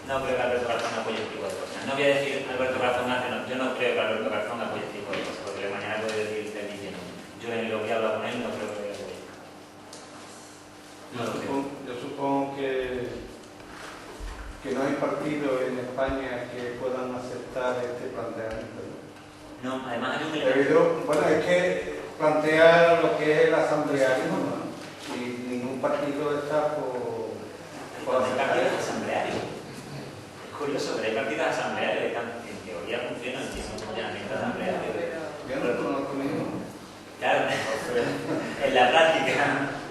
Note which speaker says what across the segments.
Speaker 1: no creo que Alberto Garzón apoye este tipo de cosas. No voy a decir Alberto Garzón hace, no, yo no creo que Alberto Garzón apoye este tipo de cosas, porque mañana puede decir de mí que no. Yo en lo que he hablado con él no creo que lo apoye.
Speaker 2: Yo supongo que no hay partidos en España que puedan aceptar este planteamiento, ¿no?
Speaker 1: No, además hay un elemento...
Speaker 2: Bueno, es que plantea lo que es el asamblearismo, ¿no? Y ningún partido está por
Speaker 1: Hay
Speaker 2: aceptar
Speaker 1: partidos
Speaker 2: eso.
Speaker 1: asamblearios. Es curioso, pero hay partidos asamblearios que en teoría funcionan y son funcionamientos asamblearios.
Speaker 2: Yo no conozco ninguno.
Speaker 1: Claro, en la práctica.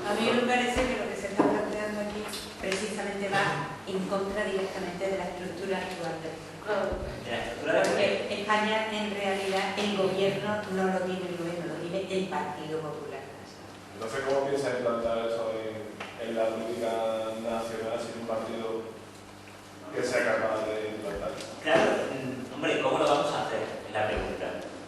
Speaker 3: A mí me parece que lo que se está planteando aquí precisamente va en contra directamente de la estructura actual del Estado. Porque España, en realidad, el gobierno no lo tiene el gobierno, lo tiene el Partido Popular.
Speaker 4: Entonces, ¿cómo piensas implantar eso en la política nacional sin un partido que sea capaz de implantar?
Speaker 1: Claro, hombre, ¿cómo lo vamos a hacer? Es la pregunta.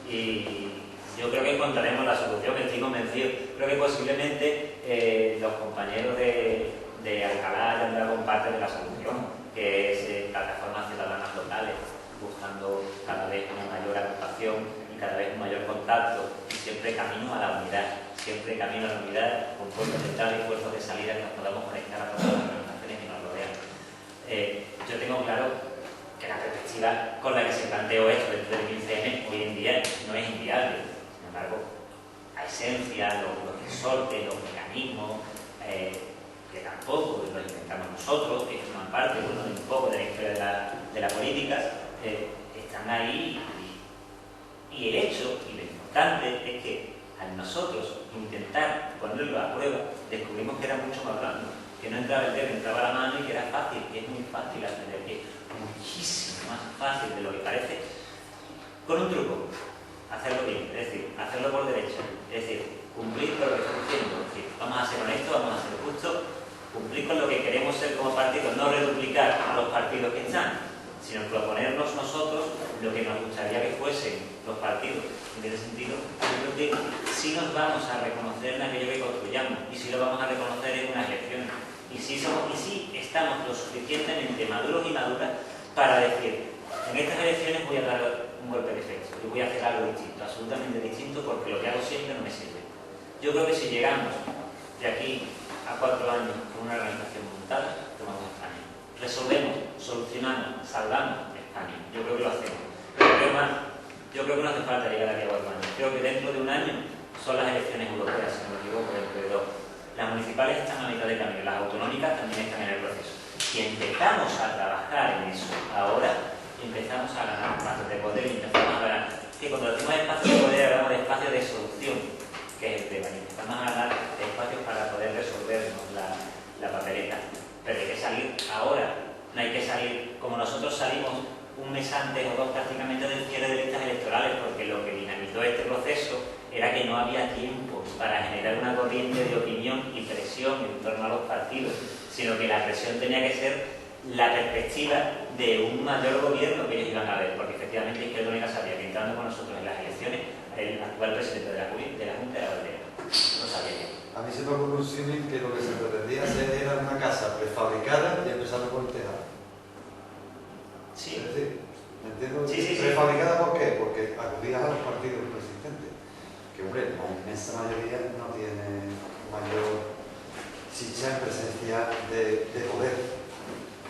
Speaker 1: Y yo creo que encontraremos la solución, estoy convencido. Creo que posiblemente los compañeros de Alcalá ya han dado parte de la solución, que es plataformas ciudadanas locales, buscando cada vez una mayor agrupación y cada vez un mayor contacto, y siempre camino a la unidad, con fuerza de entrada y fuerza de salida, que nos podamos conectar a todas las organizaciones que nos rodean. Yo tengo claro que la perspectiva con la que se planteó esto dentro del 15M hoy en día no es inviable. Sin embargo, la esencia, los resortes, los mecanismos, que tampoco los inventamos nosotros, que forman parte de un poco de la historia de la política, están ahí y el hecho y lo importante es que al nosotros intentar ponerlo a prueba, descubrimos que era mucho más blando, que no entraba el dedo, entraba la mano y que era fácil, que es muy fácil aprender, que es muchísimo más fácil de lo que parece, con un truco, hacerlo bien, es decir, hacerlo por derecha, es decir, cumplir con lo que estamos diciendo, es decir, vamos a ser honestos, vamos a ser justos, cumplir con lo que queremos ser como partido, no reduplicar a los partidos que están, sino proponernos nosotros lo que nos gustaría que fuesen los partidos. En ese sentido, yo creo que sí nos vamos a reconocer en aquello que construyamos y sí lo vamos a reconocer en unas elecciones. Y sí estamos lo suficientemente maduros y maduras para decir, en estas elecciones voy a dar un golpe de efecto y voy a hacer algo distinto, absolutamente distinto, porque lo que hago siempre no me sirve. Yo creo que si llegamos de aquí a 4 años con una organización montada, tomamos España. Resolvemos, solucionamos, salvamos España. Yo creo que lo hacemos. Yo creo que no hace falta llegar aquí a 4 años. Creo que dentro de un año son las elecciones europeas, si no me equivoco, dentro de 2. Las municipales están a mitad de camino, las autonómicas también están en el proceso. Si empezamos a trabajar en eso ahora, empezamos a ganar espacios de poder y empezamos a ganar. Que cuando decimos espacios de poder, hablamos de espacios de solución, que es el tema. Y empezamos a ganar espacios para poder resolvernos la papeleta. Pero hay que salir ahora. No hay que salir como nosotros salimos un mes antes o 2 prácticamente del cierre de listas electorales, porque lo que dinamitó este proceso era que no había tiempo para generar una corriente de opinión y presión en torno a los partidos, sino que la presión tenía que ser la perspectiva de un mayor gobierno que ellos iban a ver, porque efectivamente Izquierda Unida sabía que entrando con nosotros en las elecciones, el actual presidente de la Junta era Valera. No sabía yo.
Speaker 5: A mí se me ocurre un símil que lo que se pretendía hacer era una casa prefabricada y empezando por el tejado.
Speaker 1: Sí.
Speaker 5: Es decir, ¿me entiendo?
Speaker 1: Sí.
Speaker 5: ¿Prefabricada por qué? Porque acudías a los partidos persistentes, que hombre, la inmensa mayoría no tiene mayor chicha en presencia de poder.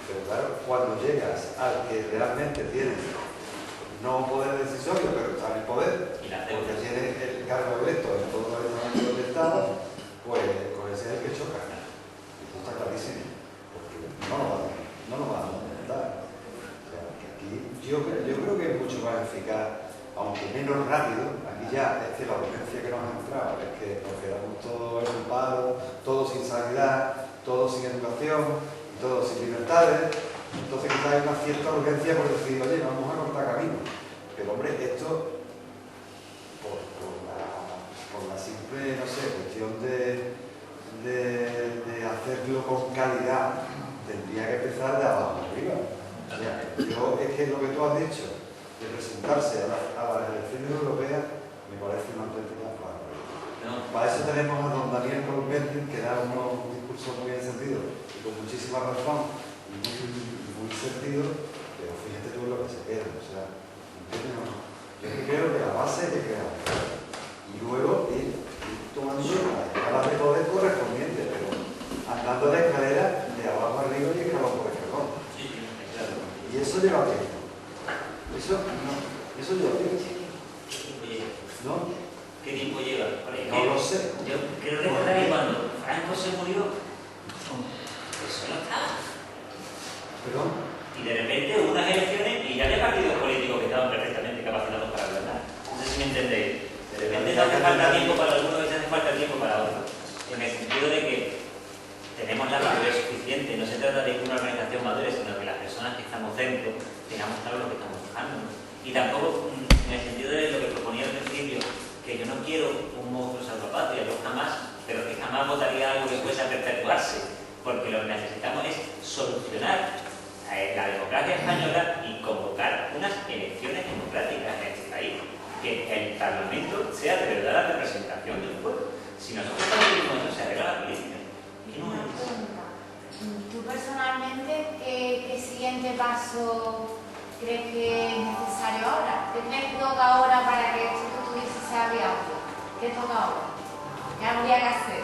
Speaker 5: Pero claro, cuando llegas al que realmente tiene no poder decisorio, pero está en el poder, porque tiene el cargo electo en todos los estamentos del Estado, pues ese es el que choca. Esto está clarísimo, porque no lo van a intentar. O sea, que aquí yo creo que es mucho más eficaz, aunque menos rápido. Aquí ya es que la urgencia que nos ha entrado es que nos quedamos todos en un paro, todos sin sanidad, todos sin educación, todos sin libertades. Entonces quizás hay una cierta urgencia por decir, oye, vamos a cortar camino. Pero hombre, esto por la simple, no sé, cuestión de hacerlo con calidad, tendría que empezar de abajo arriba. O sea, es que lo que tú has dicho de presentarse a las elecciones europeas me parece una auténtica barbaridad.
Speaker 1: No.
Speaker 5: Para eso tenemos a don Daniel Colbert, que da unos discursos muy encendidos y con muchísima razón muy sentido, pero fíjate tú lo que se queda, o sea, ¿entiendes o no? Yo creo que la base es de crear y luego ir tomando las escalas de poder correspondientes, pero andando la escalera de abajo arriba y escalón por escalón. Y eso lleva tiempo. Eso lleva tiempo. ¿No?
Speaker 1: ¿Qué tiempo lleva?
Speaker 5: No lo sé.
Speaker 1: Yo creo recordar que cuando Franco se murió, eso no estaba.
Speaker 5: ¿Perdón?
Speaker 1: Y de repente hubo unas elecciones y ya había partidos políticos que estaban perfectamente capacitados para gobernar. No sé si me entendéis. De repente no hace falta tiempo para algunos y hace falta tiempo para otros. En el sentido de que tenemos la madurez suficiente. No se trata de que una organización madure, sino que las personas que estamos dentro tengamos claro lo que estamos buscando. Y tampoco, en el sentido de lo que proponía al principio, que yo no quiero un monstruo salvapatria, yo jamás, pero que jamás votaría algo que fuese a perpetuarse, porque lo que necesitamos es solucionar la democracia española y convocar unas elecciones democráticas en este país, que el Parlamento sea de verdad la representación del pueblo. Si nosotros estamos viendo eso, se arregla la política.
Speaker 6: Una pregunta. ¿Tú personalmente qué siguiente paso crees que es necesario ahora? ¿Qué crees que toca ahora para que esto que tú dices sea viable? ¿Qué toca ahora? ¿Qué habría que hacer?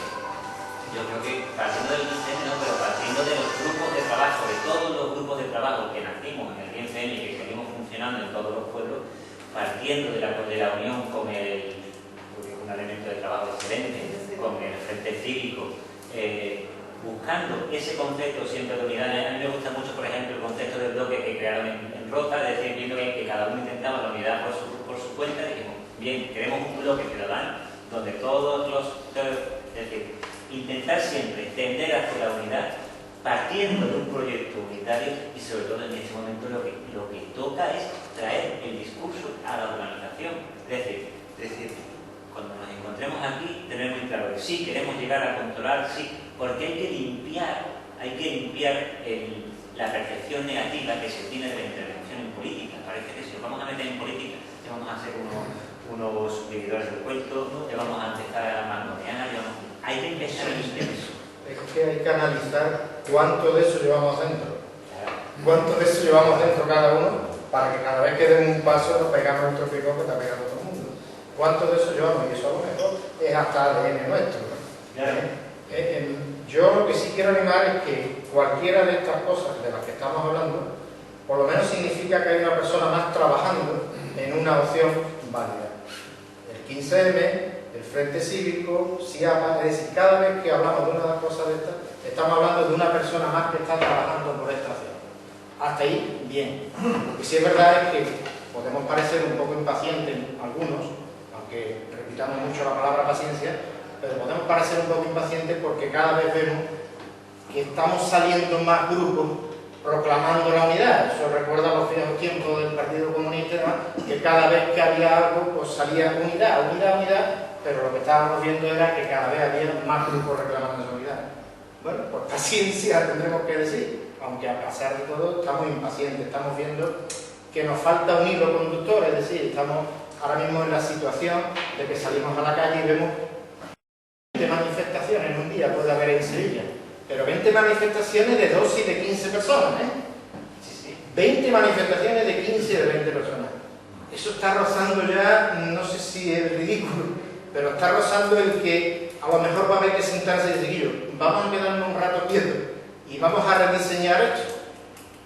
Speaker 1: Yo creo que partiendo del INCM, no, pero partiendo de los grupos de trabajo, de todos los grupos de trabajo que nacimos en el INCM y que seguimos funcionando en todos los pueblos, partiendo de la unión con porque es un elemento de trabajo excelente, con el Frente Cívico, buscando ese concepto siempre de unidad. A mí me gusta mucho, por ejemplo, el concepto del bloque que crearon en Rota, es decir, viendo que cada uno intentaba la unidad por su cuenta, dijimos, bien, queremos un bloque ciudadano donde todos es decir, intentar siempre tender hacia la unidad, partiendo de un proyecto unitario y sobre todo en este momento lo que toca es traer el discurso a la organización. Es decir, cuando nos encontremos aquí, tener muy claro que sí, queremos llegar a controlar, sí, porque hay que limpiar la percepción negativa que se tiene de la intervención en política. Parece que si nos vamos a meter en política, ya vamos a ser unos vividores del cuento, ya vamos a empezar a mangonear, hay que empezar a limpiar eso.
Speaker 7: Es que hay que analizar cuánto de eso llevamos dentro. Cuánto de eso llevamos dentro cada uno, para que cada vez que demos un paso nos pegamos otro pico que está pegando todo el mundo. ¿Cuánto de eso llevamos? Y eso a lo mejor es hasta ADN nuestro, ¿no? Yo lo que sí quiero animar es que cualquiera de estas cosas de las que estamos hablando, por lo menos significa que hay una persona más trabajando en una opción válida. El 15M, el Frente Cívico, SIAPA, es decir, cada vez que hablamos de una de las cosas de estas, estamos hablando de una persona más que está trabajando por esta acción. Hasta ahí, bien. Lo que sí es verdad es que podemos parecer un poco impacientes algunos, aunque repitamos mucho la palabra paciencia, pero podemos parecer un poco impacientes porque cada vez vemos que estamos saliendo más grupos proclamando la unidad. Eso recuerda los viejos tiempos del Partido Comunista y demás, que cada vez que había algo, pues salía unidad, pero lo que estábamos viendo era que cada vez había más grupos reclamando esa unidad. Bueno, pues paciencia tendremos que decir, aunque a pesar de todo estamos impacientes, estamos viendo que nos falta un hilo conductor, es decir, estamos ahora mismo en la situación de que salimos a la calle y vemos 20 manifestaciones en un día, puede haber en Sevilla, pero 20 manifestaciones de 2 y de 15 personas, 20 manifestaciones de 15 y de 20 personas. Eso está rozando ya, no sé si es ridículo, pero está rozando el que a lo mejor va a haber que sentarse y decir, vamos a quedarnos un rato quietos y vamos a rediseñar esto,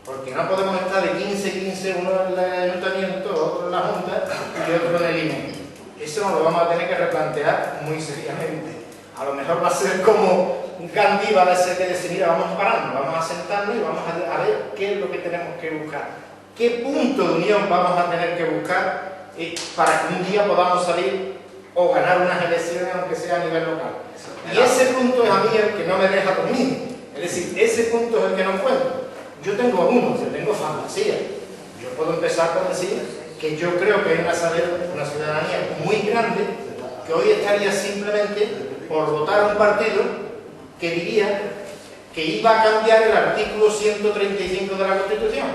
Speaker 7: porque no podemos estar de 15, uno en el ayuntamiento, otro en la junta y otro en el INE. Eso nos lo vamos a tener que replantear muy seriamente. A lo mejor va a ser como un Gandhi, va a ser que decir, mira, vamos a pararnos, vamos a sentarnos y vamos a ver qué es lo que tenemos que buscar. ¿Qué punto de unión vamos a tener que buscar para que un día podamos salir o ganar unas elecciones, aunque sea a nivel local? Y ese punto es a mí el que no me deja dormir. Es decir, ese punto es el que no encuentro. Yo tengo tengo fantasía. Yo puedo empezar por decir que yo creo que hay una ciudadanía muy grande que hoy estaría simplemente por votar a un partido que diría que iba a cambiar el artículo 135 de la Constitución.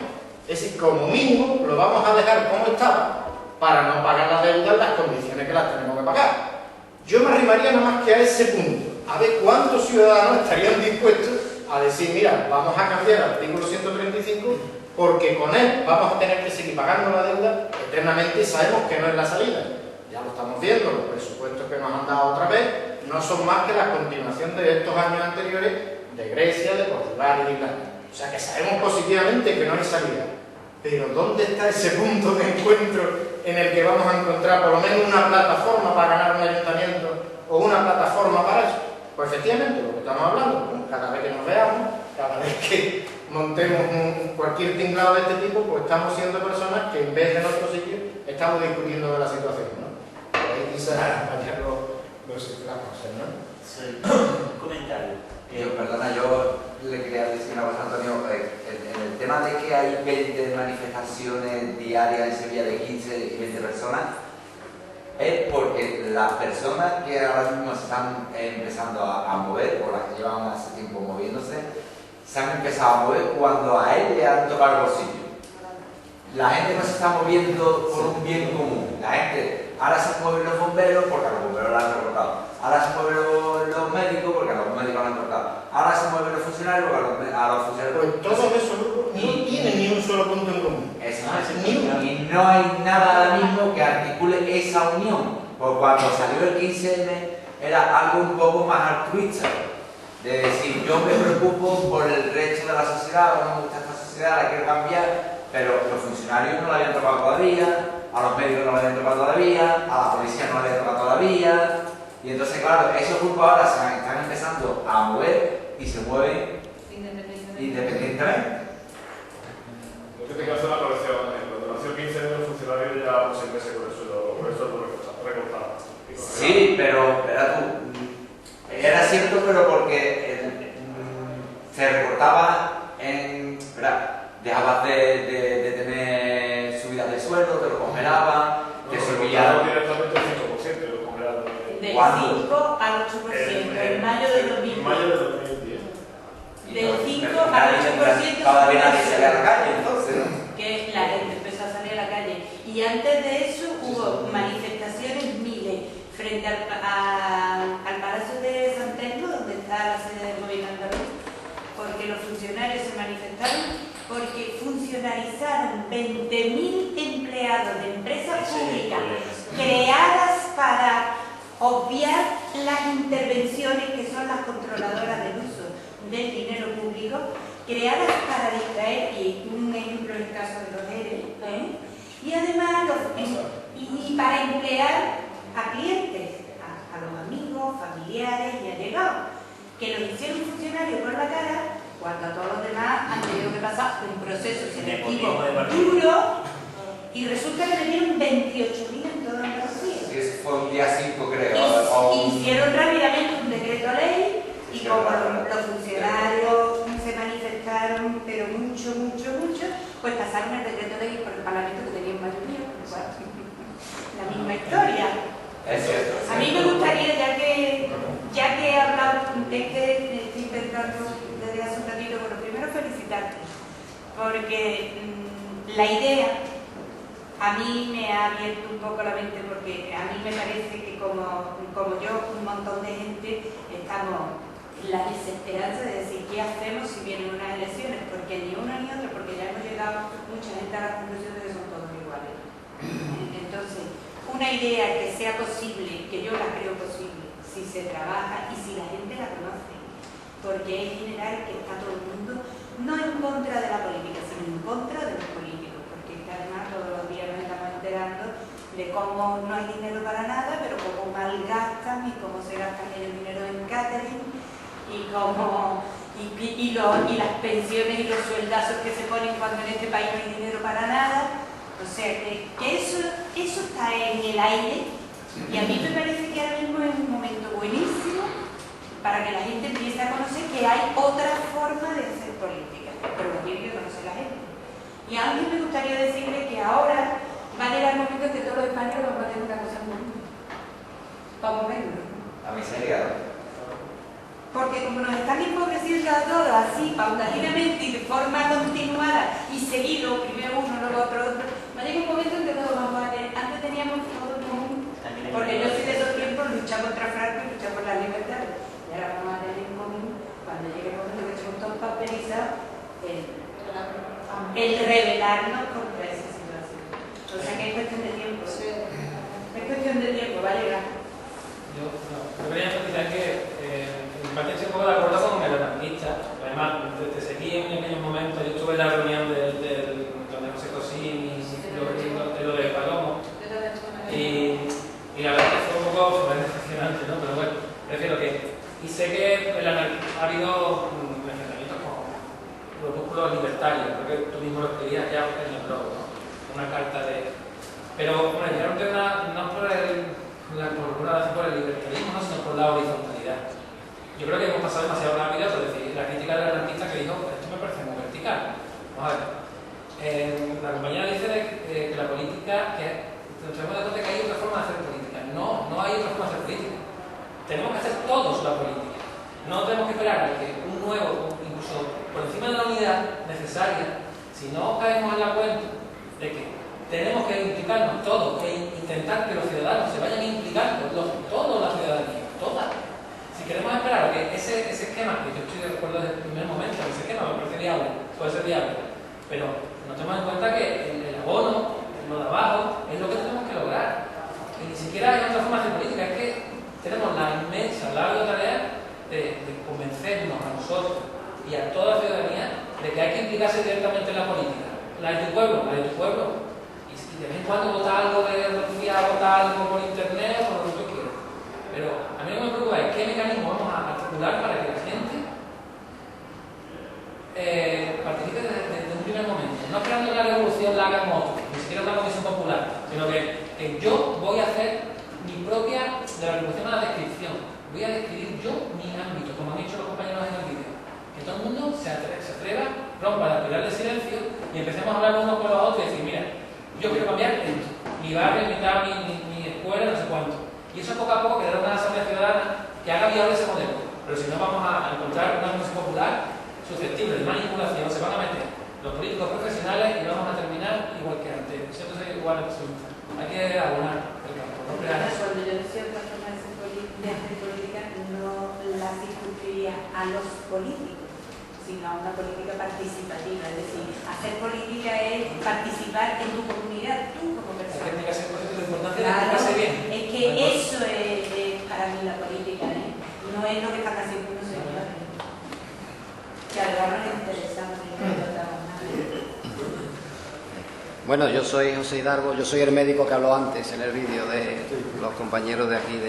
Speaker 7: Es decir, como mínimo lo vamos a dejar como estaba para no pagar las deudas en las condiciones que las tenemos que pagar. Yo me arrimaría nada más que a ese punto, a ver cuántos ciudadanos estarían dispuestos a decir, mira, vamos a cambiar el artículo 135 porque con él vamos a tener que seguir pagando la deuda eternamente y sabemos que no es la salida. Ya lo estamos viendo, los presupuestos que nos han dado otra vez no son más que la continuación de estos años anteriores de Grecia, de Portugal y de Irlanda. O sea que sabemos positivamente que no hay salida. Pero ¿dónde está ese punto de encuentro en el que vamos a encontrar por lo menos una plataforma para ganar un ayuntamiento o una plataforma para eso? Pues efectivamente, lo que estamos hablando, bueno, cada vez que nos veamos, cada vez que montemos cualquier tinglado de este tipo, pues estamos siendo personas que en vez de en otro sitio estamos discutiendo de la situación, ¿no? Por ahí quizás ayer las cosas, ¿no?
Speaker 1: Sí. Un comentario.
Speaker 8: Perdona, yo le quería decir una cosa, Antonio. En el tema de que hay 20 manifestaciones diarias en Sevilla de 15 y 20 personas, es porque las personas que ahora mismo se están empezando a mover, o las que llevan hace tiempo moviéndose, se han empezado a mover cuando a él le han tocado el bolsillo. La gente no se está moviendo por un bien común. La gente, ahora se mueven los bomberos porque a los bomberos los han recortado. Ahora se mueven los médicos porque a los médicos los han recortado. Ahora se mueven los funcionarios porque a los funcionarios...
Speaker 7: Pues todos esos grupos no tienen ni un solo punto en común.
Speaker 8: Y no hay nada ahora mismo que articule esa unión. Porque cuando salió el 15M era algo un poco más altruista. De decir, yo me preocupo por el resto de la sociedad, no me gusta esta sociedad, la quiero cambiar. Pero los funcionarios no la habían tocado todavía, a los médicos no la habían tocado todavía, a la policía no la habían tocado todavía. Y entonces, claro, esos grupos ahora se están empezando a mover y se mueven independientemente.
Speaker 4: Yo que tengo que hacer una corrección. Cuando nació el 15 de los funcionarios ya 6 meses con el sueldo recortado.
Speaker 8: Sí, pero era tú. Era cierto, pero porque se recortaba en... Dejabas de tener subidas de sueldo, te lo congelaban, te subían...
Speaker 4: directamente el 5%, lo congelaban.
Speaker 3: Del 5 al 8%, en mayo del 2010.
Speaker 4: En mayo del 2010.
Speaker 3: Del 5 al 8%.
Speaker 8: Todavía nadie salía a la calle, entonces, ¿no?
Speaker 3: Que la gente empezó a salir a la calle. Y antes de eso hubo manifestaciones miles frente al Palacio de San Telmo, donde está la sede del gobierno andaluz, porque los funcionarios se manifestaron porque funcionarizaron 20.000 empleados de empresas públicas creadas para obviar las intervenciones que son las controladoras del uso del dinero público, creadas para distraer, y un ejemplo es el caso de los ERE, y además y para emplear a clientes, a los amigos, familiares y allegados, que los hicieron funcionarios por la cara, cuando a todos los demás han tenido que pasar un proceso selectivo duro, y resulta que tenían 28.000 en toda Andalucía.
Speaker 8: Sí, eso fue un día 5, creo.
Speaker 3: Y hicieron rápidamente un decreto ley, y como los funcionarios se manifestaron, pero mucho, pues pasaron el decreto ley por el Parlamento, que tenía mayoría, la misma historia.
Speaker 8: Es cierto.
Speaker 3: A mí me gustaría, ya que he hablado, estoy intentando desde hace un ratito, bueno, primero felicitarte, porque la idea a mí me ha abierto un poco la mente, porque a mí me parece que como yo, un montón de gente, estamos en la desesperanza de decir qué hacemos si vienen unas elecciones, porque ni uno ni otro, porque ya hemos llegado mucha gente a la conclusión de que son todos iguales. Entonces, una idea que sea posible, que yo la creo posible, si se trabaja y si la gente la conoce, porque es general que está todo el mundo no en contra de la política, sino en contra de los políticos, porque además todos los días nos estamos enterando de cómo no hay dinero para nada, pero cómo malgastan y cómo se gastan el dinero en catering y cómo y las pensiones y los sueldazos que se ponen cuando en este país no hay dinero para nada. O sea, que eso está en el aire, y a mí me parece que ahora mismo es un momento buenísimo para que la gente empiece a conocer que hay otra forma de hacer política, pero lo tiene que conocer la gente. Y a mí me gustaría decirle que ahora va a llegar el momento en que todos los españoles vamos a tener una cosa muy... Vamos a verlo.
Speaker 8: A mí sería...
Speaker 3: Porque como nos están empobreciendo a todos así, paulatinamente y de forma continuada, y seguido, primero uno, luego otro, va a llegar un momento en que todos vamos a tener... Antes teníamos todo en común, porque yo soy de esos tiempos, luchar contra Franco y luchar por la libertad. Y ahora vamos a tener en común, cuando llegue el momento que estemos todos rebelarnos contra esa situación. O sea que es cuestión de tiempo. Es cuestión de tiempo, ¿vale?
Speaker 9: Yo quería enfatizar que en parte estoy un poco de acuerdo con el anarquista. Además, te seguí en aquellos momentos. Yo estuve en la reunión donde José Cosín y lo de Palomo. Y la verdad es que fue un poco decepcionante, ¿no? Pero bueno, prefiero que. Y sé que ha habido enfrentamientos con grupúsculos libertarios. Creo que tú mismo lo escribías ya en el blog, ¿no? Una carta de. Pero, bueno, ya no por el libertarismo, ¿no? Sino por la horizontalidad. Yo creo que hemos pasado demasiado rápido, es decir, la crítica del anarquista que dijo, esto me parece muy vertical. Vamos a ver. La compañera dice que la política, que nos tenemos de cuenta que hay otra forma de hacer política. No hay otra forma de hacer política. Tenemos que hacer todos la política. No tenemos que esperar a que un nuevo, incluso por encima de la unidad necesaria, si no caemos en la cuenta de que tenemos que implicarnos todos e intentar que los ciudadanos se vayan implicando, toda la ciudadanía, toda. Si queremos esperar a que ese esquema, que yo estoy de acuerdo desde el primer momento, ese esquema me parece viable, puede ser viable, pero no tenemos en cuenta que el abono, lo de abajo, es lo que tenemos que lograr. Y ni siquiera hay otra forma de política, es que tenemos la inmensa, larga tarea de convencernos a nosotros y a toda la ciudadanía de que hay que implicarse directamente en la política. La de tu pueblo, y de vez en cuando votar algo votar algo por internet o lo que tú quieras. Pero a mí lo que me preocupa es qué mecanismo vamos a articular para que la gente participe desde un primer momento. No esperando que la revolución la hagan otros, ni siquiera una comisión popular, sino que yo voy a hacer mi propia, de la revolución a la descripción. Voy a describir yo mi ámbito, como han dicho los compañeros en el vídeo. Que todo el mundo se atreva, rompa la espiral de silencio y empecemos a hablar unos con los otros y decir, mira, yo quiero cambiar esto, mi barrio, mi escuela, no sé cuánto. Y eso poco a poco creará una asamblea ciudadana que haga viable ese modelo. Pero si no, vamos a encontrar una comisión popular susceptible de manipulación, se van a meter los políticos profesionales y vamos a terminar igual que antes. Siempre soy igual que soy. Hay que abonar el campo.
Speaker 3: Cuando yo decía otra forma de hacer política, no la circunscribía a los políticos, sino a una política participativa. Es decir, hacer política es participar en tu comunidad, tú como persona. Claro, es que eso es para mí la política, ¿eh? No es lo que están haciendo unos señores. Que a lo mejor nos interesa, no tratamos nada.
Speaker 10: Bueno, yo soy José Hidalgo, yo soy el médico que habló antes en el vídeo de los compañeros de aquí.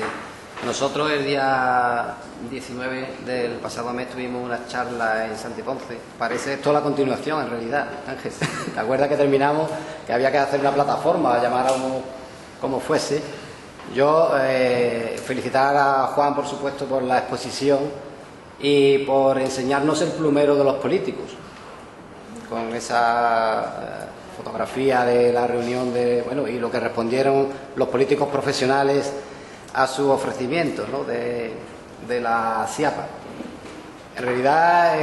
Speaker 10: Nosotros el día 19 del pasado mes tuvimos una charla en Santi Ponce. Parece esto la continuación, en realidad, Ángel. ¿Te acuerdas que terminamos? Que había que hacer una plataforma, llamar a uno como fuese. Yo felicitar a Juan, por supuesto, por la exposición y por enseñarnos el plumero de los políticos. Con esa fotografía de la reunión y lo que respondieron los políticos profesionales a su ofrecimiento, ¿no? de la CIAPA. En realidad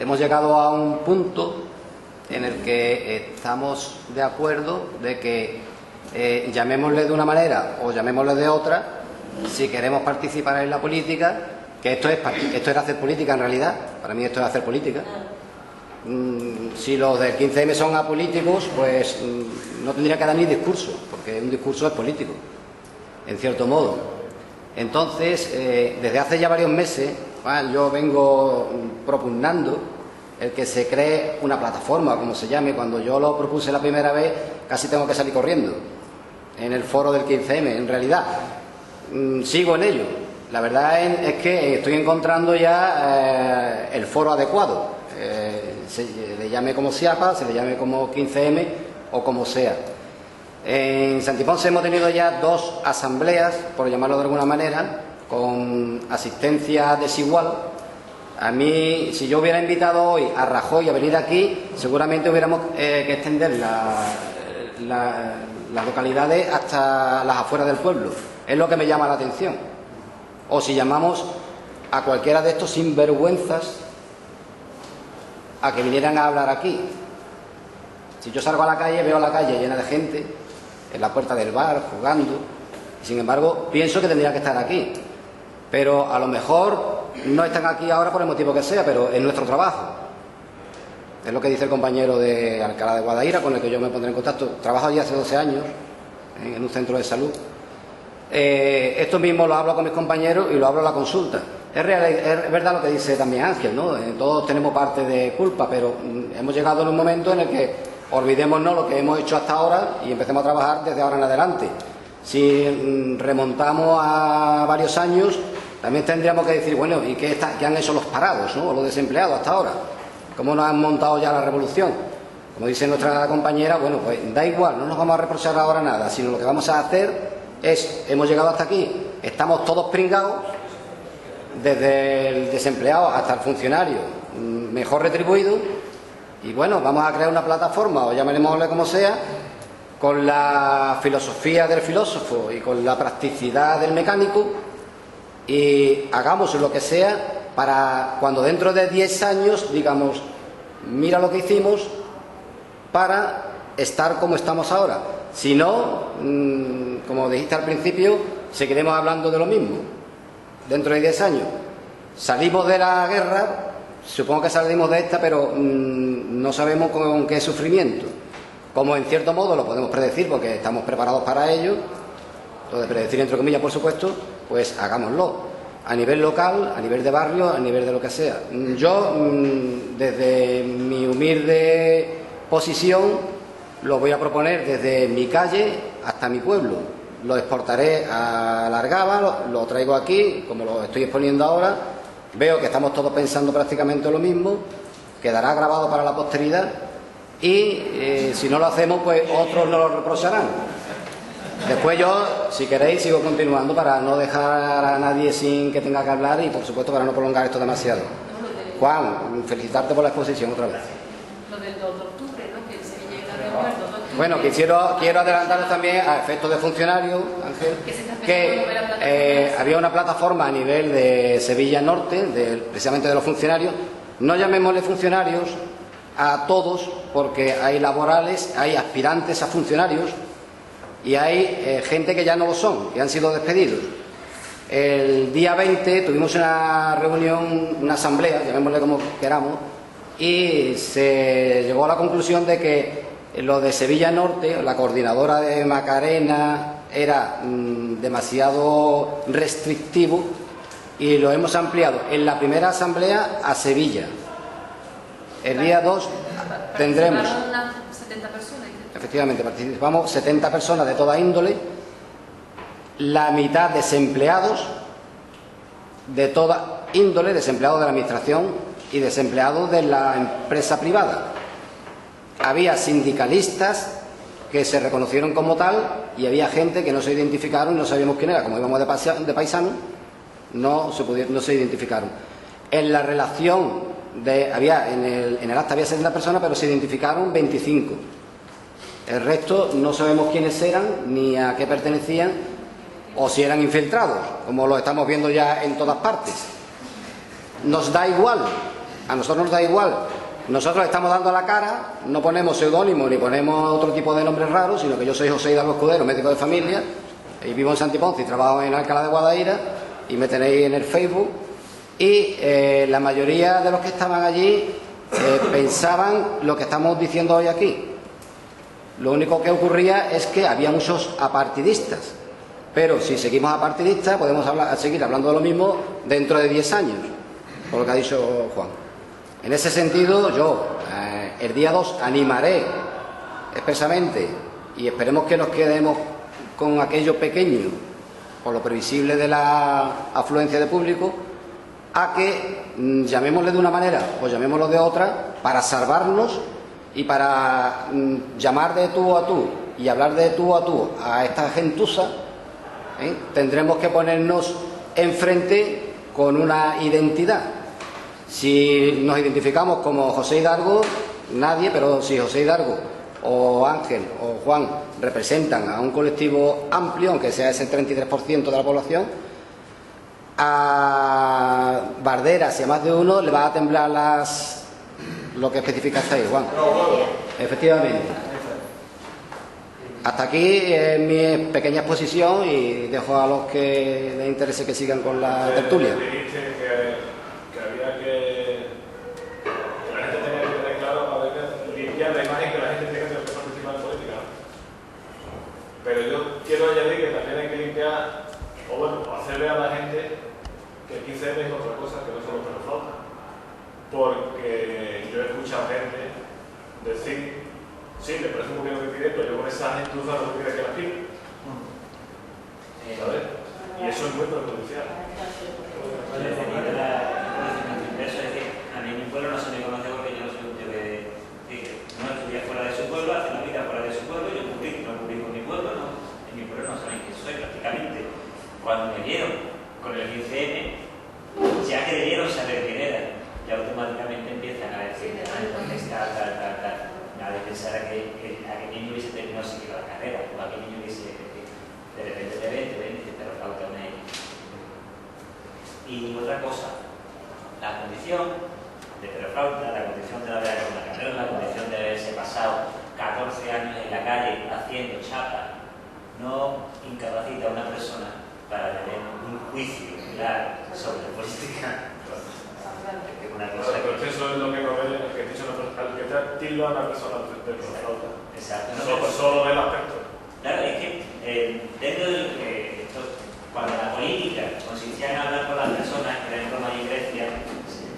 Speaker 10: hemos llegado a un punto en el que estamos de acuerdo de que llamémosle de una manera o llamémosle de otra, si queremos participar en la política, que esto es hacer política en realidad. Para mí esto es hacer política. Si los del 15M son apolíticos, pues no tendría que dar ni discurso, porque un discurso es político, en cierto modo. Entonces, desde hace ya varios meses, yo vengo propugnando el que se cree una plataforma, como se llame. Cuando yo lo propuse la primera vez, casi tengo que salir corriendo en el foro del 15M. En realidad, sigo en ello. La verdad es que estoy encontrando ya el foro adecuado. Se le llame como CIAPA, se le llame como 15M o como sea. En Santi Ponce hemos tenido ya 2 asambleas, por llamarlo de alguna manera, con asistencia desigual. A mí, si yo hubiera invitado hoy a Rajoy a venir aquí, seguramente hubiéramos que extender las localidades hasta las afueras del pueblo. Es lo que me llama la atención. O si llamamos a cualquiera de estos sinvergüenzas a que vinieran a hablar aquí. Si yo salgo a la calle, veo la calle llena de gente en la puerta del bar, jugando, y sin embargo pienso que tendría que estar aquí. Pero a lo mejor no están aquí ahora por el motivo que sea, pero es nuestro trabajo. es lo que dice el compañero de Alcalá de Guadaira, con el que yo me pondré en contacto. Trabajo allí hace 12 años, en un centro de salud. Esto mismo lo hablo con mis compañeros y lo hablo en la consulta. Es verdad lo que dice también Ángel, ¿no? Todos tenemos parte de culpa, pero hemos llegado en un momento en el que olvidémonos lo que hemos hecho hasta ahora y empecemos a trabajar desde ahora en adelante. Si remontamos a varios años, también tendríamos que decir, bueno, ¿y qué han hecho los parados, ¿no? O los desempleados hasta ahora? ¿Cómo nos han montado ya la revolución? Como dice nuestra compañera, bueno, pues da igual, no nos vamos a reprochar ahora nada, sino lo que vamos a hacer es, hemos llegado hasta aquí, estamos todos pringados, desde el desempleado hasta el funcionario mejor retribuido, y bueno, vamos a crear una plataforma, o llamémosle como sea, con la filosofía del filósofo y con la practicidad del mecánico, y hagamos lo que sea para cuando dentro de 10 años digamos, mira lo que hicimos para estar como estamos ahora. Si no, como dijiste al principio, seguiremos hablando de lo mismo. Dentro de 10 años salimos de la guerra, supongo que salimos de esta, pero no sabemos con qué sufrimiento. Como en cierto modo lo podemos predecir porque estamos preparados para ello, lo de predecir entre comillas por supuesto, pues hagámoslo. A nivel local, a nivel de barrio, a nivel de lo que sea. Yo, desde mi humilde posición, lo voy a proponer desde mi calle hasta mi pueblo. Lo exportaré a Largaba, lo traigo aquí, como lo estoy exponiendo ahora. Veo que estamos todos pensando prácticamente lo mismo, quedará grabado para la posteridad y si no lo hacemos, pues otros nos lo reprocharán. Después yo, si queréis, sigo continuando para no dejar a nadie sin que tenga que hablar y, por supuesto, para no prolongar esto demasiado. Juan, felicitarte por la exposición otra vez.
Speaker 11: Lo del 2 de octubre, ¿no? Que se llega de acuerdo.
Speaker 10: Bueno, quiero adelantaros también a efectos de funcionarios, Ángel, que había una plataforma a nivel de Sevilla Norte, precisamente de los funcionarios. No llamémosle funcionarios a todos, porque hay laborales, hay aspirantes a funcionarios y hay gente que ya no lo son, que han sido despedidos. El día 20 tuvimos una reunión, una asamblea, llamémosle como queramos, y se llegó a la conclusión de que lo de Sevilla Norte, la coordinadora de Macarena, era demasiado restrictivo y lo hemos ampliado en la primera asamblea a Sevilla. El día 2 tendremos...
Speaker 11: Participaron 70 personas.
Speaker 10: Efectivamente, participamos 70 personas de toda índole, la mitad desempleados de toda índole, desempleados de la administración y desempleados de la empresa privada. Había sindicalistas que se reconocieron como tal y había gente que no se identificaron y no sabíamos quién era. Como íbamos de paisanos, no se identificaron. En la relación en el acta había 70 personas, pero se identificaron 25. El resto no sabemos quiénes eran ni a qué pertenecían o si eran infiltrados, como lo estamos viendo ya en todas partes. Nos da igual, a nosotros nos da igual. Nosotros estamos dando la cara, no ponemos seudónimo ni ponemos otro tipo de nombres raros, sino que yo soy José Hidalgo Escudero, médico de familia, y vivo en Santiponce y trabajo en Alcalá de Guadaira, y me tenéis en el Facebook. Y la mayoría de los que estaban allí pensaban lo que estamos diciendo hoy aquí. Lo único que ocurría es que había muchos apartidistas, pero si seguimos apartidistas podemos seguir hablando de lo mismo dentro de 10 años, por lo que ha dicho Juan. En ese sentido, yo el día 2 animaré expresamente, y esperemos que nos quedemos con aquello pequeño, por lo previsible de la afluencia de público, a que llamémosle de una manera o llamémoslo de otra para salvarnos y para llamar de tú a tú y hablar de tú a esta gentuza. Tendremos que ponernos enfrente con una identidad. Si nos identificamos como José Hidalgo, nadie, pero si José Hidalgo o Ángel o Juan representan a un colectivo amplio, aunque sea ese 33% de la población, a Barderas y a más de uno le va a temblar lo que especificaste ahí, Juan. Efectivamente. Hasta aquí es mi pequeña exposición y dejo a los que les interese que sigan con la tertulia.
Speaker 4: Dijiste que había que la gente tenía que tener claro Pero yo quiero añadir que también hay que limpiar, o bueno, o hacerle a la gente que el 15M es otra cosa que no solo perroflauta. Porque yo he escuchado gente decir, sí, me parece muy bien lo que pide, pero yo con esa gentuza no quiero que la pide. ¿Sabes? Y eso es muy perjudicial.
Speaker 1: Es decir, a mí mi pueblo no se me conoce porque yo no soy un tío que no estudia fuera de su pueblo, hace la vida fuera de su pueblo, yo no publico en mi pueblo, no. En mi pueblo no saben quién soy prácticamente. Cuando me vieron con el 15M, ya creyeron saber quién era, y automáticamente empiezan a decir, tal. Nadie pensara que aquel niño hubiese terminado siquiera la carrera, o aquel niño hubiese, de repente te ven, te flauta una X. Y otra cosa, la condición de perroflauta, la condición de no haber acabado una carrera, la condición de haberse pasado 14 años en la calle haciendo chapa, no incapacita a una persona para tener un juicio claro sobre política. Una cosa
Speaker 4: que eso es lo que no ve, que te tilda a una persona de perroflauta.
Speaker 1: Exacto.
Speaker 4: Solo del aspecto.
Speaker 1: Claro, es que dentro de cuando la política consistía en hablar con las personas, que era en Roma y Grecia,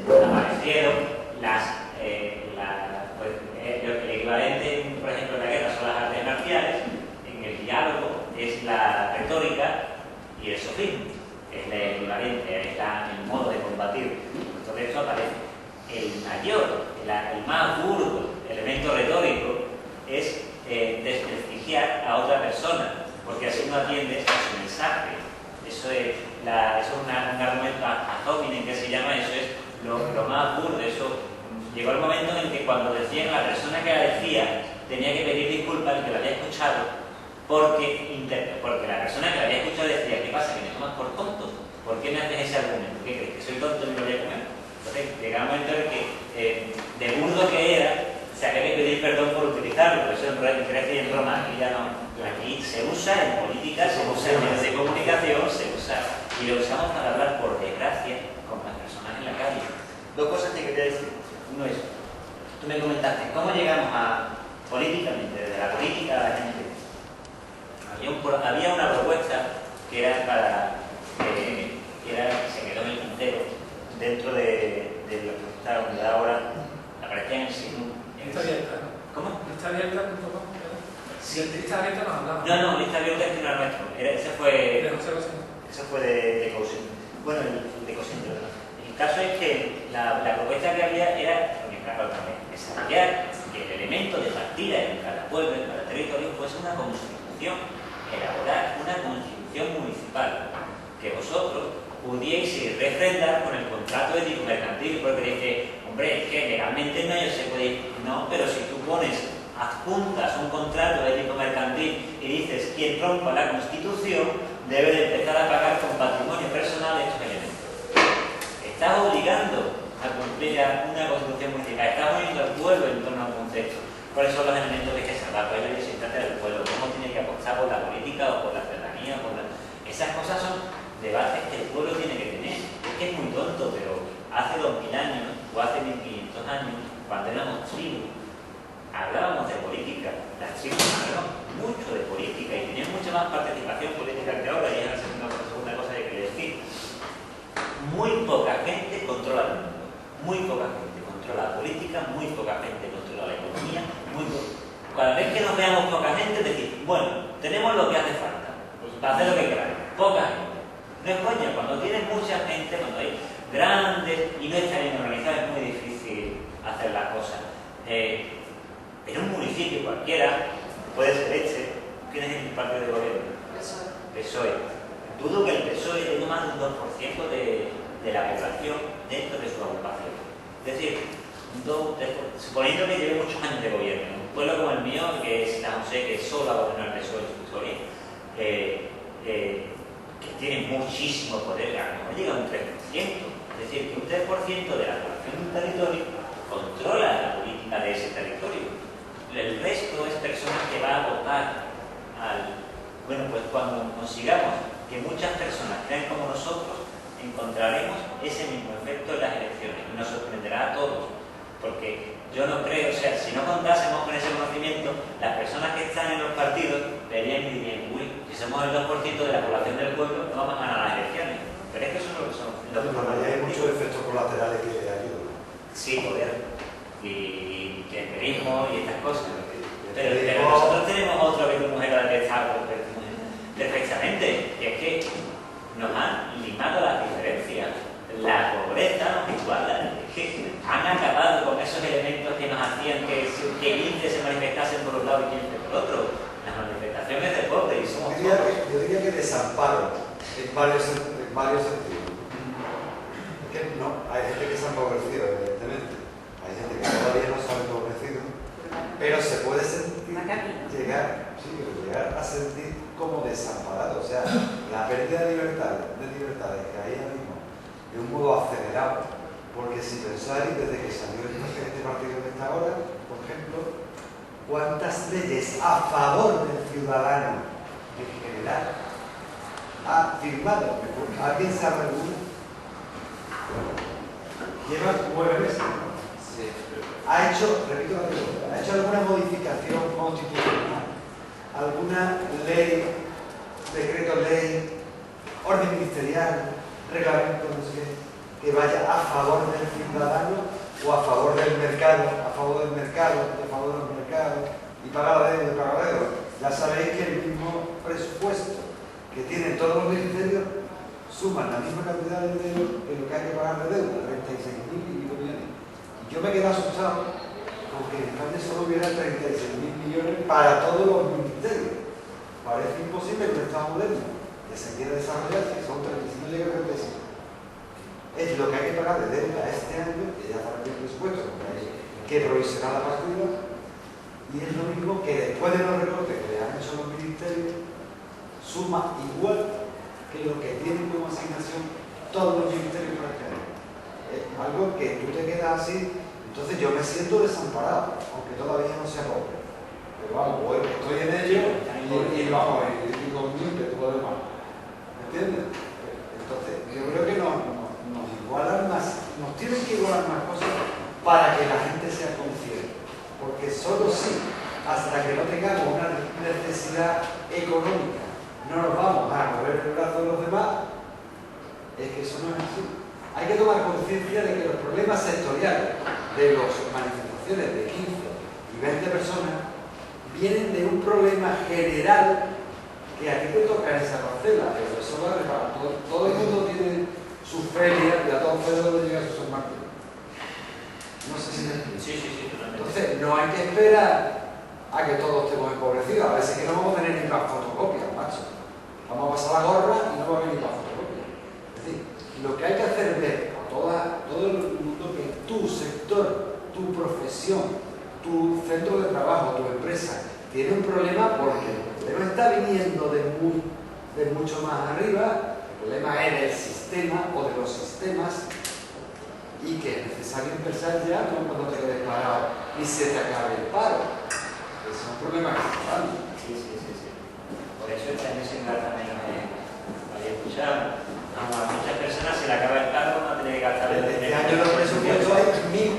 Speaker 1: aparecieron el equivalente, por ejemplo, en la guerra son las artes marciales, en el diálogo es la retórica y el sofisma, es el equivalente, es el modo de combatir. Entonces eso aparece. El mayor, el más burdo elemento retórico es desprestigiar a otra persona, porque así no atiendes a su mensaje. Eso es un argumento ad hominem que se llama, eso es lo más burdo. Eso llegó el momento en el que cuando decían la persona que la decía tenía que pedir disculpas al que la había escuchado, porque la persona que la había escuchado decía, ¿qué pasa? ¿Que me tomas por tonto? ¿Por qué me haces ese argumento? ¿Qué crees? ¿Que soy tonto y me lo voy a comer? Entonces llegaba un momento en el que de burdo que era, se había que pedir perdón por utilizarlo. Por eso en Grecia y en Roma aquí ya no. Aquí se usa en política, se usa en medios de comunicación, se usa y lo usamos para hablar, por desgracia, con las personas en la calle. Dos cosas que quería decir. Uno es, tú me comentaste, ¿cómo llegamos políticamente, desde la política a la gente? Había una propuesta que era se quedó en el tintero dentro de lo que está donde ahora aparecía en el signo.
Speaker 9: Lista abierta, ¿no?
Speaker 1: ¿Cómo?
Speaker 9: Lista abierta,
Speaker 1: Sí.
Speaker 9: Lista abierta nos hablamos.
Speaker 1: No, lista abierta es que no era nuestro. Ese fue de Cousin. Bueno, de Cousin, ¿verdad? El caso es que la propuesta que había era, claro, también, desarrollar que el elemento de partida en cada pueblo, en cada territorio, fuese una constitución, elaborar una constitución municipal que vosotros pudieseis refrendar con el contrato ético mercantil, porque dice, hombre, es que legalmente no se puede, no, pero si tú adjuntas un contrato ético mercantil y dices quien rompa la Constitución debe de empezar a pagar con patrimonio personal estos elementos. Estás obligando a cumplir una Constitución municipal, estás uniendo al pueblo en torno a un contexto. ¿Cuáles son los elementos que hay que salvar? Pues la idiosincrasia del pueblo, cómo tiene que apostar por la política o por la ciudadanía, esas cosas son debates que el pueblo tiene que tener. Es que es muy tonto, pero hace 2000 años o hace 1500 años, cuando éramos tribus, hablábamos de política. Las tribus hablaban mucho de política y tenían mucha más participación política que ahora, y es la segunda cosa que quería decir. Muy poca gente controla el mundo, muy poca gente controla la política, muy poca gente controla la economía, Cada vez que nos veamos poca gente, decir, bueno, tenemos lo que hace falta, para hacer lo que queráis, poca gente. No es coña, cuando tienes mucha gente, cuando hay grandes y no está bien organizado, es muy difícil hacer las cosas. En un municipio cualquiera, puede ser Elche, ¿quién es el partido de gobierno? PSOE. Dudo que el PSOE tenga más de un 2% de la población dentro de su agrupación. Es decir, suponiendo que lleve muchos años de gobierno, un pueblo como el mío, que es San José, que solo ha gobernado el PSOE en su historia, que tiene muchísimo poder, a lo mejor llega a un 3%. Es decir, que un 3% de la población de un territorio controla la política de ese territorio. El resto es personas que van a votar Bueno, pues cuando consigamos que muchas personas crean como nosotros, encontraremos ese mismo efecto en las elecciones y nos sorprenderá a todos, porque yo no creo, o sea, si no contásemos con ese conocimiento, las personas que están en los partidos verían y dirían, somos el 2% de la población del pueblo, no vamos a ganar las elecciones. Pero es que eso es lo que somos.
Speaker 5: Pero hay muchos efectos colaterales que ayudan.
Speaker 1: Sí, poder. Y clientelismo y estas cosas. Pero nosotros tenemos otro que tu mujer ha detectado perfectamente, y es que nos han limado las diferencias. La pobreza nos iguala. Es que han acabado con esos elementos que nos hacían que 15 se manifestasen por un lado y 15 por otro. Las manifestaciones de pobres y somos pobres.
Speaker 5: Yo diría que desamparo en varios sentidos. Es que no, hay gente que se ha empobrecido, evidentemente. Hay gente que todavía no se ha empobrecido, pero se puede sentir, llegar a sentir como desamparado. O sea, la pérdida de libertades que hay ahora mismo de un modo acelerado. Porque si pensáis, desde que salió este partido que está ahora, por ejemplo, ¿cuántas leyes a favor del ciudadano en general ha firmado? ¿Alguien sabe alguna? Lleva 9 meses, ¿no?
Speaker 8: Sí.
Speaker 5: Ha hecho, repito la pregunta, ¿ha hecho alguna modificación constitucional? ¿Alguna ley, decreto ley, orden ministerial, reglamento, no sé qué, que vaya a favor del ciudadano o a favor del mercado, a favor del mercado, a favor de los mercados, y pagar la deuda, pagar la deuda? Ya sabéis que el mismo presupuesto que tienen todos los ministerios suman la misma cantidad de dinero que lo que hay que pagar de deuda, 36.000 y pico millones. Y yo me quedé asustado porque en España solo hubiera 36.000 millones para todos los ministerios. Parece imposible que un Estado moderno que se quiera desarrollar, si son 35, no llega a 35. Es lo que hay que pagar de deuda este año, que ya está en el presupuesto, porque hay que provisionar la partida, y es lo mismo que después de los recortes que le han hecho los ministerios, suma igual que lo que tienen como asignación todos los ministerios para este año. Es algo que tú te quedas así, entonces yo me siento desamparado, aunque todavía no sea pobre. Pero vamos, pues, estoy en ello y vamos, y con que todo demás. ¿Me entiendes? Entonces, yo creo que nos igualan más, nos tienen que igualar más cosas para que la gente sea consciente. Porque solo sí, hasta que no tengamos una necesidad económica, no nos vamos a mover el brazo de los demás, es que eso no es así. Hay que tomar conciencia de que los problemas sectoriales de las manifestaciones de 15 y 20 personas vienen de un problema general que a ti te toca en esa parcela, pero eso vale para todo. Todo el mundo tiene su feria y a todos pueden llegar a sus martes. No sé si me entiendes.
Speaker 1: Sí, totalmente.
Speaker 5: Entonces, no hay que esperar a que todos estemos empobrecidos. A veces que no vamos a tener ni para fotocopias, macho. Vamos a pasar la gorra y no va a venir para fotocopias. Es decir, lo que hay que hacer es ver a todo el mundo que tu sector, tu profesión, tu centro de trabajo, tu empresa, tiene un problema porque el problema está viniendo de mucho más arriba. El problema es del sistema o de los sistemas, y que es necesario empezar ya no cuando te quedes parado y se te acabe el paro. Es un problema que se va.
Speaker 1: Sí. Por eso este año Sembrar también había escuchado. A muchas personas se le acaba el paro, van a tener que gastar el
Speaker 5: Este año en los presupuestos hay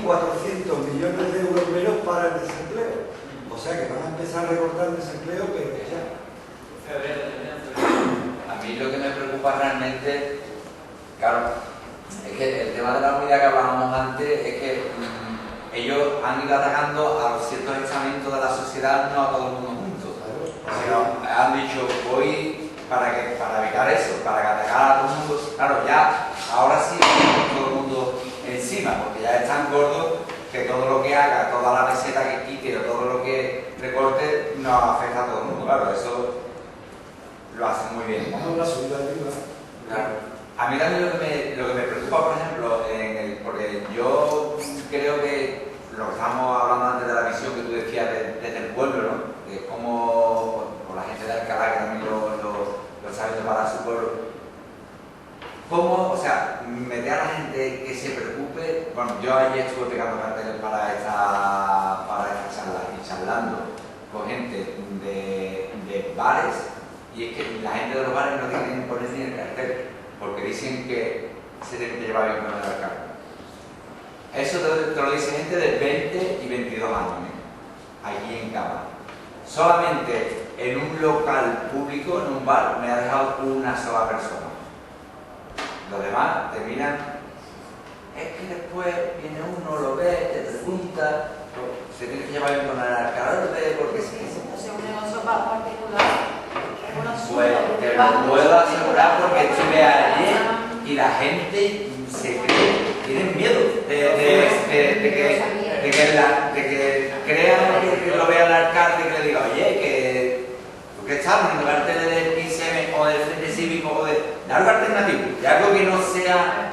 Speaker 5: 1.400 millones de euros menos para el desempleo. O sea que van a empezar a recortar el desempleo, pero que ya.
Speaker 8: A mí lo que me preocupa realmente, claro, es que el tema de la unidad que hablábamos antes es que ellos han ido atacando a los ciertos estamentos de la sociedad, no a todo el mundo juntos. O sea, han dicho, voy para evitar eso, para atacar a todo el mundo. Claro, ya, ahora sí, todo el mundo encima, porque ya es tan gordo que todo lo que haga, toda la receta que quite o todo lo que recorte, nos afecta a todo el mundo. Claro, eso lo hacen muy bien.
Speaker 5: Vamos a la subida de IVA.
Speaker 8: Claro. A mí también lo que me preocupa, por ejemplo, porque yo creo que lo que estábamos hablando antes de la visión que tú decías desde el pueblo, ¿no? De cómo la gente de Alcalá, que también lo sabe preparar su pueblo, cómo, o sea, meter a la gente que se preocupe. Bueno, yo ayer estuve pegando carteles para esta charla y charlando con gente de bares, y es que la gente de los bares no tiene que poner ni el cartel, porque dicen que se tiene que llevar bien con el alcalde. Eso te lo dice gente de 20 y 22 años, aquí en Cama. Solamente en un local público, en un bar, me ha dejado una sola persona. Los demás te miran, es que después viene uno, lo ve, te pregunta, se tiene que llevar el con el alcalde, porque si
Speaker 6: no sé, un negocio particular.
Speaker 8: Pues te lo puedo asegurar porque estuve ayer y la gente se cree, tienen miedo de que crean que lo vea el alcalde y que le diga, oye, que ¿por qué estamos en lugar del 15M o del Frente Cívico o de algo alternativo? De algo que no sea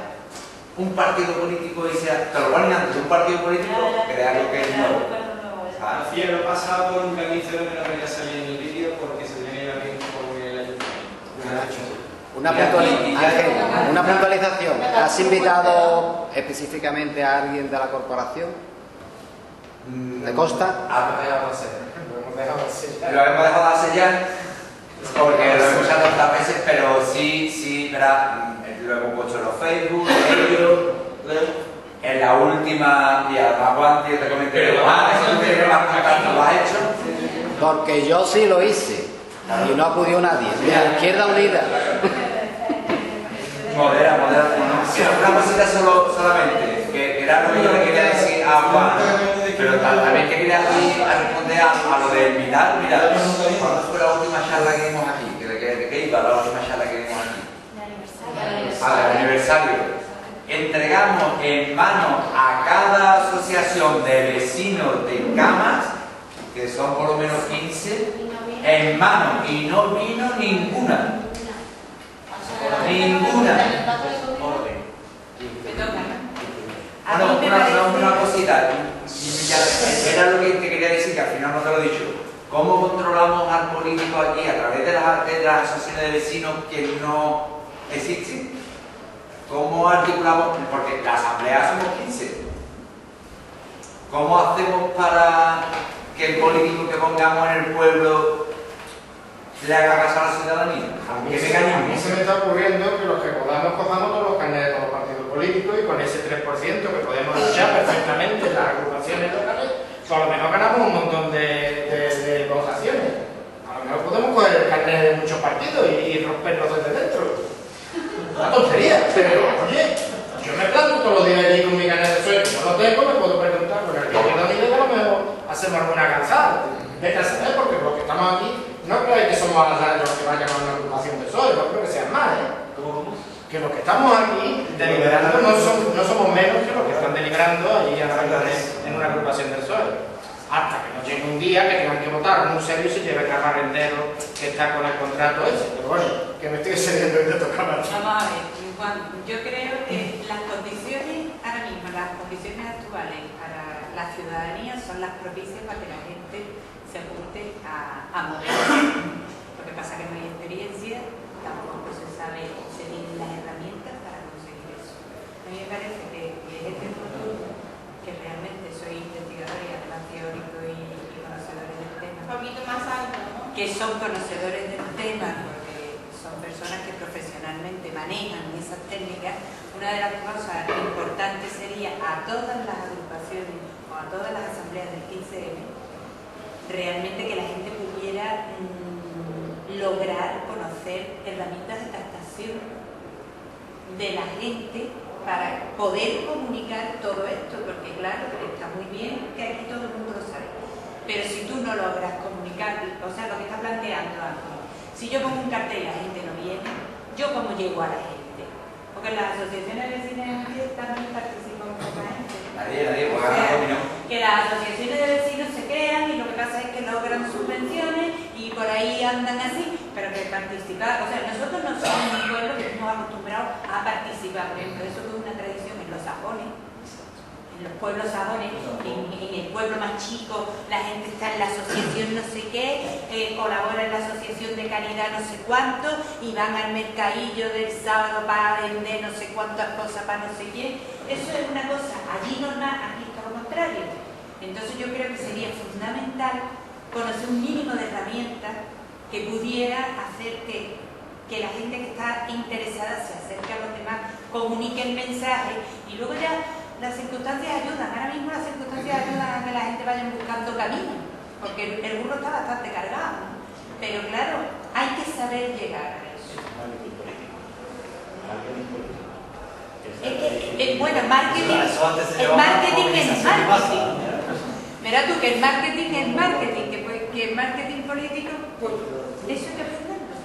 Speaker 8: un partido político y sea, te lo ponen antes de un partido político que de algo que es nuevo.
Speaker 9: Hacía lo pasado por un camino que no quería salir en el vídeo porque se tenía que ir bien con el ayuntamiento.
Speaker 10: Una puntualización. ¿Has invitado específicamente a alguien de la corporación? ¿Te consta?
Speaker 8: Lo hemos dejado de hacer ya porque lo hemos hecho tantas veces, pero sí, verá, lo hemos puesto en los Facebook, en la última, y además Juan, te comenté, eso lo has hecho.
Speaker 10: Porque yo sí lo hice y no acudió nadie. Mira, Izquierda Unida.
Speaker 8: Modera. Una cosita solamente, que era lo que yo le quería decir a Juan, pero también que quería responder a lo del Vidal. Mira, ¿cuándo fue la última charla que dimos aquí? ¿De qué iba la última charla que dimos aquí? Al aniversario. Entregamos en mano a cada asociación de vecinos de Camas, que son por lo menos 15, en mano, y no vino ninguna. Bueno, una cosita, era lo que te quería decir, que al final no te lo he dicho. ¿Cómo controlamos al político aquí a través de las asociaciones de vecinos que no existen? ¿Cómo articulamos? Porque la asamblea somos 15. ¿Cómo hacemos para que el político que pongamos en el pueblo le haga caso a la ciudadanía?
Speaker 7: A mí se me está ocurriendo que los que podamos cojamos todos los carnets de todos los partidos políticos y con ese 3% que podemos luchar perfectamente en las agrupaciones locales, pues a lo mejor ganamos un montón de votaciones. A lo mejor podemos coger el carnet de muchos partidos y romperlos desde dentro. Una tontería, pero oye, yo me planto todos los días allí con mi carnet de sueldo, no lo tengo, me puedo preguntar, porque aquí en la unidad a lo mejor hacemos alguna cansada. Vete a saber, porque los que estamos aquí no creáis que somos a los que vayan a una agrupación de PSOE, no creo que sean más, ¿eh?
Speaker 9: ¿Cómo?
Speaker 7: Que los que estamos aquí deliberando no somos menos que los que están deliberando allí en una agrupación del PSOE. Hasta que no llegue un día que tengan que votar muy serio y se lleve a agarrar el dedo que está con el contrato ese. Pero bueno, que me estoy excediendo y te tocaba a ti.
Speaker 3: Vamos a ver, Juan, yo creo que las condiciones, ahora mismo, las condiciones actuales para la ciudadanía son las propicias para que la gente se apunte a mover. Lo que pasa es que no hay experiencia, tampoco se sabe, se tienen las herramientas para conseguir eso. A mí me parece que este futuro, que realmente soy investigadora y además teórico y conocedores del tema,
Speaker 6: Un poquito más alto, ¿no?
Speaker 3: que son conocedores del tema, porque son personas que profesionalmente manejan esas técnicas. Una de las cosas importantes sería a todas las agrupaciones o a todas las asambleas del 15M realmente que la gente pudiera lograr conocer herramientas de captación de la gente para poder comunicar todo esto, porque claro, está muy bien que aquí todo el mundo lo sabe, pero si tú no logras comunicar, o sea, lo que está planteando Ángel, si yo pongo un cartel y la gente no viene, ¿yo cómo llego a la gente? Porque las asociaciones de vecinos también participan mucha gente.
Speaker 8: Nadie,
Speaker 3: O sea, que las asociaciones de vecinos se crean y lo que pasa es que logran subvenciones y por ahí andan así, pero que participar, o sea, nosotros no somos un pueblo que estamos acostumbrados a participar, por ejemplo, eso es una tradición en los sajones, en los pueblos sajones, en el pueblo más chico, la gente está en la asociación no sé qué, colabora en la asociación de caridad no sé cuánto y van al mercadillo del sábado para vender no sé cuántas cosas para no sé quién. Eso es una cosa, allí normal, aquí es todo lo contrario. Entonces yo creo que sería fundamental conocer un mínimo de herramientas que pudiera hacer que la gente que está interesada se acerque a los demás, comunique el mensaje y luego ya las circunstancias ayudan. Ahora mismo las circunstancias ayudan a que la gente vaya buscando camino, porque el burro está bastante cargado, ¿no? pero claro, hay que saber llegar a eso. Bueno, el marketing es marketing. Verás tú que el marketing es marketing, que el marketing político, pues eso hay que aprenderlo.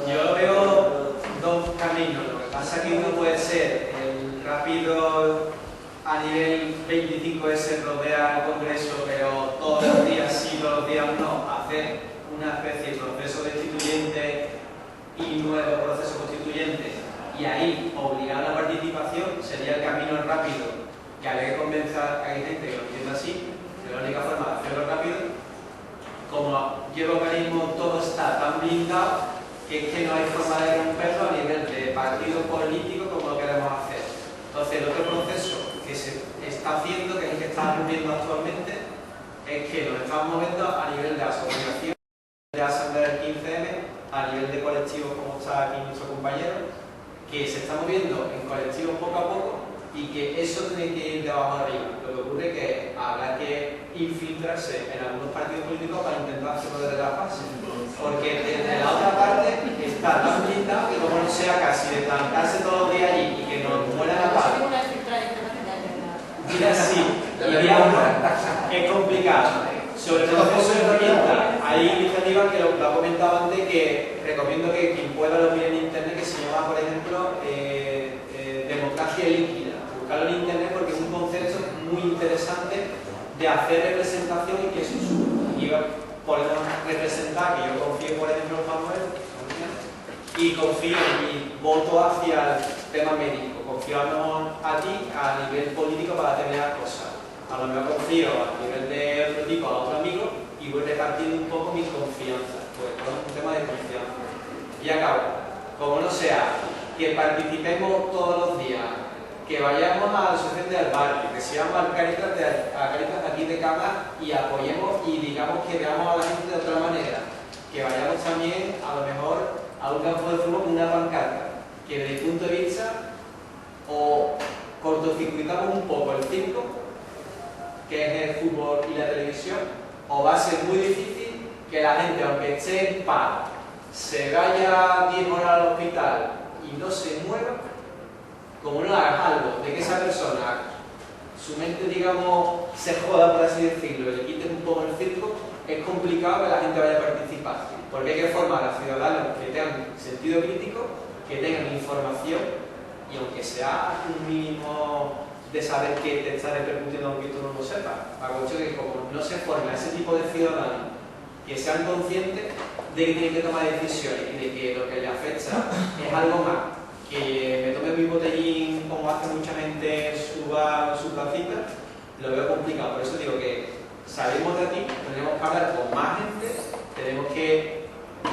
Speaker 12: Yo veo dos caminos. Lo que pasa es que uno puede ser el rápido a nivel 25S rodea al Congreso, pero todos los días sí, todos los días no, hacer una especie de proceso destituyente y nuevo proceso constituyente, y ahí obligar a la participación sería el camino rápido, que habría que convencer a hay gente que lo entienda así, de la única forma de hacerlo rápido. Como yo el organismo todo está tan blindado que es que no hay forma de romperlo a nivel de partido político como lo queremos hacer. Entonces el otro proceso que se está haciendo, que es el que estamos viendo actualmente, es que nos estamos moviendo a nivel de asociación, de asamblea del 15M, a nivel de colectivos como está aquí nuestro compañero, que se está moviendo en colectivos poco a poco y que eso tiene que ir de abajo arriba. Lo que ocurre es que habrá que infiltrarse en algunos partidos políticos para intentar hacerlo desde la base. Porque desde la otra parte está tan blindado que como no sea casi de plantarse todos los días allí y que nos mueran a palo. Mira, sí, es complicado. Sobre todo eso de herramienta, hay iniciativas que lo ha comentado antes, que recomiendo que quien pueda lo mire en internet, que se llama, por ejemplo, democracia líquida. Buscarlo en internet porque es un concepto muy interesante de hacer representación y que eso suba. Y podemos representar, que yo confío, por ejemplo, en Manuel, y confío en mi voto hacia el tema médico. Confiamos a ti a nivel político para determinadas cosas. A lo mejor confío a nivel de otro tipo a otro amigo y voy repartiendo un poco mi confianza, pues todo es un tema de confianza. Y acabo, como no sea que participemos todos los días, que vayamos a la asociación del barrio, que seamos a Cáritas de aquí de Cama y apoyemos y digamos que veamos a la gente de otra manera, que vayamos también a lo mejor a un campo de fútbol con una pancarta, que desde el punto de vista o cortocircuitamos un poco el circo, que es el fútbol y la televisión, o va a ser muy difícil que la gente, aunque esté en paro, se vaya 10 horas al hospital y no se mueva, como no hagas algo de que esa persona, su mente, digamos, se joda, por así decirlo, y le quite un poco el circo, es complicado que la gente vaya a participar. Porque hay que formar a ciudadanos que tengan sentido crítico, que tengan información, y aunque sea un mínimo de saber qué te está repercutiendo aunque tú no lo sepas. A cuestión que como no se forma ese tipo de ciudadanos que sean conscientes de que tienen que tomar decisiones y de que lo que les afecta es algo más que me tome mi botellín como hace mucha gente suba su placita, lo veo complicado. Por eso digo que salimos de aquí, tenemos que hablar con más gente, tenemos que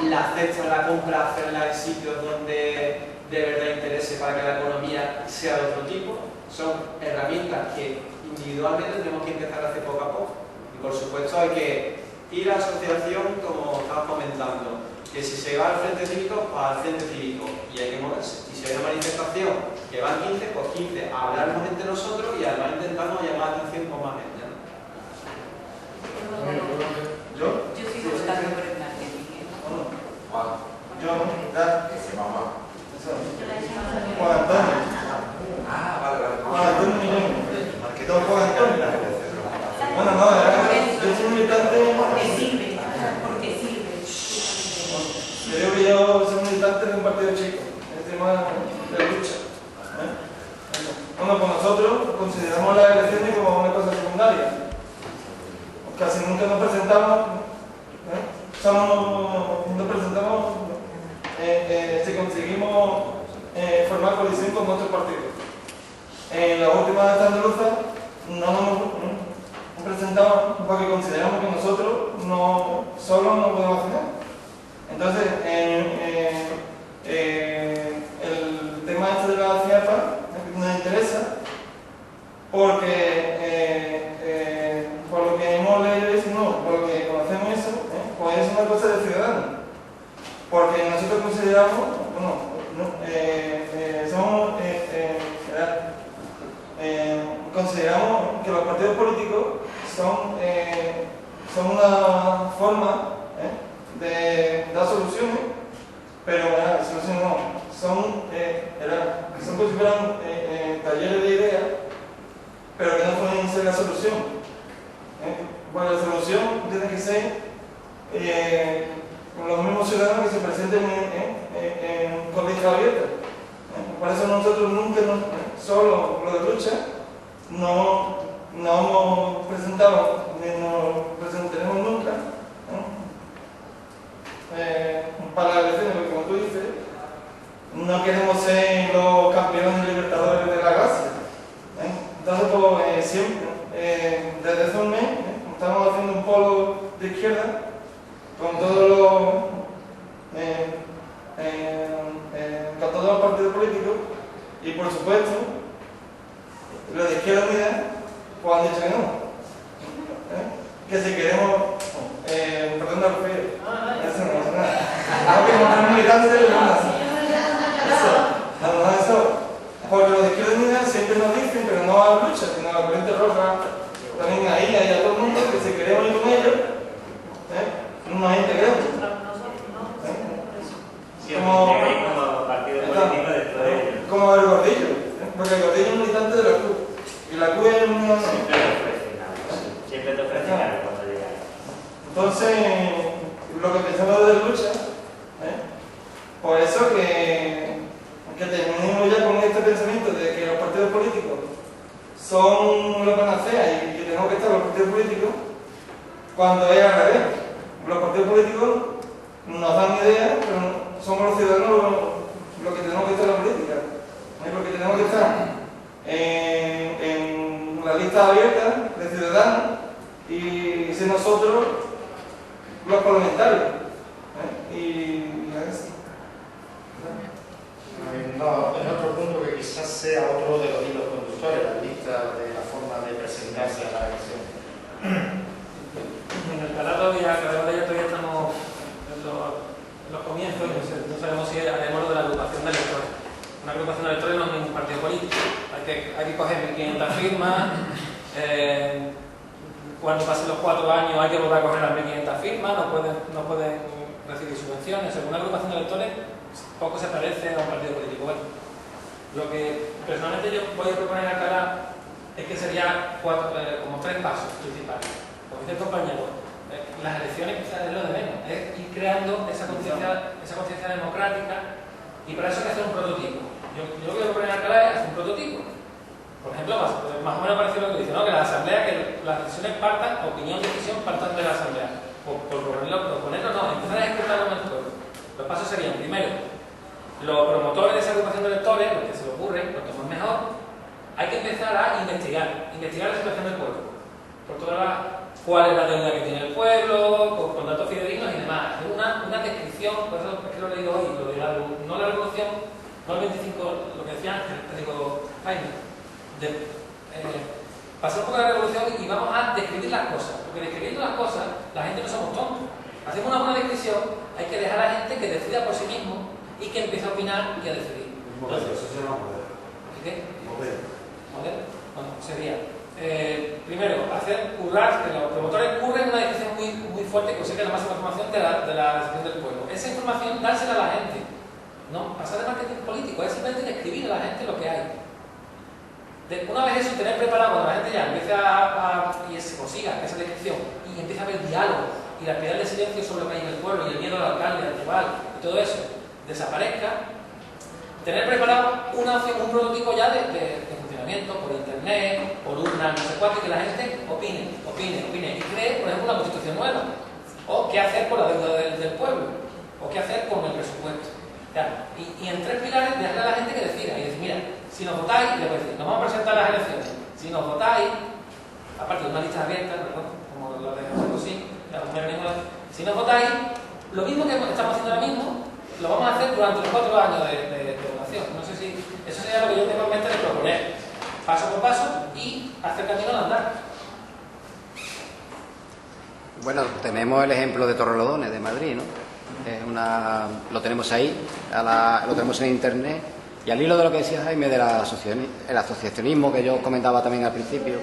Speaker 12: la cesta, la compra, hacerla en sitios donde de verdad interese para que la economía sea de otro tipo. Son herramientas que individualmente tenemos que empezar a hacer poco a poco. Y por supuesto hay que ir a la asociación, como estaba comentando, que si se va al frente cívico, pues al frente cívico, y hay que moverse. Y si hay una manifestación que van 15, pues 15, hablamos entre nosotros y además intentamos llamar la atención con más gente, ¿no?
Speaker 3: Yo sigo votando por el marketing.
Speaker 13: Juan Antonio.
Speaker 8: Ah, vale.
Speaker 13: Juan Antonio. Marquetón Juan Antonio. Bueno, no, yo soy un militante.
Speaker 3: Porque sirve.
Speaker 13: Creo que yo soy un militante de un partido chico, en el tema de lucha. Bueno, pues nosotros consideramos las elecciones como una cosa secundaria. Casi nunca nos presentamos, nos presentamos si conseguimos formar coalición con otros partidos. En las últimas andaluzas no nos presentamos porque consideramos que nosotros solo no podemos hacer nada. Entonces, el tema este de la CIAPA nos interesa porque por lo que hemos leído eso, por lo que conocemos eso, pues es una cosa de ciudadanos. Porque nosotros consideramos, consideramos que los partidos políticos son una forma de dar soluciones, pero soluciones no, son como si fueran talleres de ideas, pero que no pueden ser la solución. Bueno, la solución tiene que ser los mismos ciudadanos que se presenten en colegios abiertos. Por eso nosotros nunca, solo lo de lucha, no hemos presentado ni nos presentaremos nunca para la elección, porque como tú dices, no queremos ser los campeones libertadores de la gracia. Entonces, pues, siempre, desde hace un mes, estamos haciendo un polo de izquierda con todos los partidos políticos y, por supuesto, los de Izquierda Unida pues han dicho que no. Que si queremos, perdón, no lo fío, eso no pasa nada. No queremos ser militantes de la eso. Porque los de Izquierda Unida siempre nos dicen, pero no a la lucha, sino a la corriente roja, también ahí, a todo el mundo, que si queremos ir con ellos, nos integremos.
Speaker 1: Como partido político dentro de ellos.
Speaker 13: Como el Gordillo, porque el Gordillo es un militante de la CUP. Y la CUP es una...
Speaker 1: Siempre te ofrecen algo cuando llegas.
Speaker 13: Entonces, lo que pensamos de lucha, por eso que terminemos ya con este pensamiento de que los partidos políticos son la panacea y que tenemos que estar los partidos políticos, cuando es al revés. Los partidos políticos nos dan ideas, pero somos los ciudadanos los que tenemos que estar en la política. Porque tenemos que estar en la lista abierta de ciudadanos y ser nosotros los parlamentarios. Y así.
Speaker 7: En otro punto que quizás sea otro de los hilos conductores, la lista de la forma de presentarse a la elección.
Speaker 9: En el calato ya todavía estamos en los comienzos, no sabemos si haremos lo de la agrupación de electores. Una agrupación de electores no es ningún partido político, hay que coger 1.500 firmas, cuando pasen los 4 años hay que volver a coger las 1.500 firmas, no pueden recibir subvenciones. Una agrupación de electores poco se parece a un partido político. Bueno, lo que personalmente yo voy a proponer acá es que sería como 3 pasos principales. Como dice el compañero, las elecciones quizás es lo de menos, es ir creando esa conciencia democrática, y para eso hay que hacer un prototipo. Yo lo que voy a proponer acá es hacer un prototipo. Por ejemplo, más o menos parece lo que dice, ¿no? Que la asamblea, que las decisiones partan, opinión y decisión partan de la asamblea. Por proponerlo no, empezar a ejecutarlo en el pueblo. Los pasos serían, primero, los promotores de esa agrupación de electores, los que se le ocurre, los que son mejor, hay que empezar a investigar la situación del pueblo. Por cuál es la deuda que tiene el pueblo, con datos fidedignos y demás. Hacer una descripción, por eso es que lo he leído hoy, no la revolución, no el 25, lo que decía Ángel, te digo, Jaime, pasar un poco la revolución y vamos a describir las cosas, porque describiendo las cosas, la gente no somos tontos. Hacemos una buena descripción, hay que dejar a la gente que decida por sí mismo y que empiece a opinar y a decidir.
Speaker 5: Modelo, eso se llama modelo.
Speaker 9: ¿Qué?
Speaker 5: Modelo.
Speaker 9: ¿Modelo? Bueno, sería, primero, hacer currar, que los promotores curren una decisión muy fuerte, que consiga la máxima información de la decisión del pueblo. Esa información, dársela a la gente. No pasar de marketing político, es simplemente describir a la gente lo que hay. Una vez eso, tener preparado cuando la gente ya empiece y se consiga esa descripción y empieza a haber diálogo y la piedad de silencio sobre lo que hay en el pueblo y el miedo al alcalde, al rival y todo eso desaparezca, tener preparado una opción, un prototipo ya de funcionamiento por internet, por urna, no sé cuánto, y que la gente opine y cree, por ejemplo, una constitución nueva, o qué hacer con la deuda del pueblo, o qué hacer con el presupuesto. Y en 3 pilares dejarle a la gente que decida y decir, mira, si nos votáis, les voy a decir, nos vamos a presentar a las elecciones, si nos votáis, aparte de una lista abierta, como la de José Cosín, si nos votáis, lo mismo que estamos haciendo ahora mismo, lo vamos a hacer durante los 4 años de votación. No sé si eso sería lo que yo tengo en mente de proponer, paso por paso y hacer camino al andar.
Speaker 10: Bueno, tenemos el ejemplo de Torrelodones, de Madrid, ¿no? Lo tenemos ahí, lo tenemos en internet, y al hilo de lo que decía Jaime del asociacionismo que yo comentaba también al principio,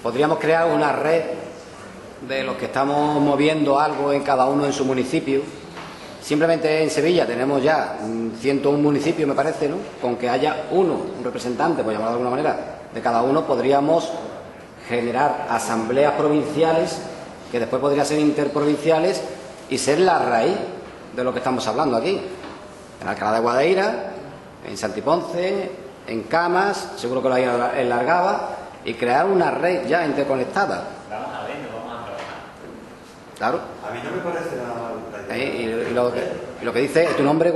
Speaker 10: podríamos crear una red de los que estamos moviendo algo en cada uno en su municipio. Simplemente en Sevilla tenemos ya 101 municipios, me parece, ¿no? Con que haya un representante, por llamarlo de alguna manera, de cada uno, podríamos generar asambleas provinciales, que después podrían ser interprovinciales, y ser la raíz de lo que estamos hablando aquí. En Alcalá de Guadaira, en Santiponce, en Camas, seguro que lo hay en Largaba, y crear una red ya interconectada.
Speaker 1: Vamos a ver, no vamos a trabajar.
Speaker 10: Claro.
Speaker 5: A mí no me parece nada mal.
Speaker 10: Y lo que dice tu nombre,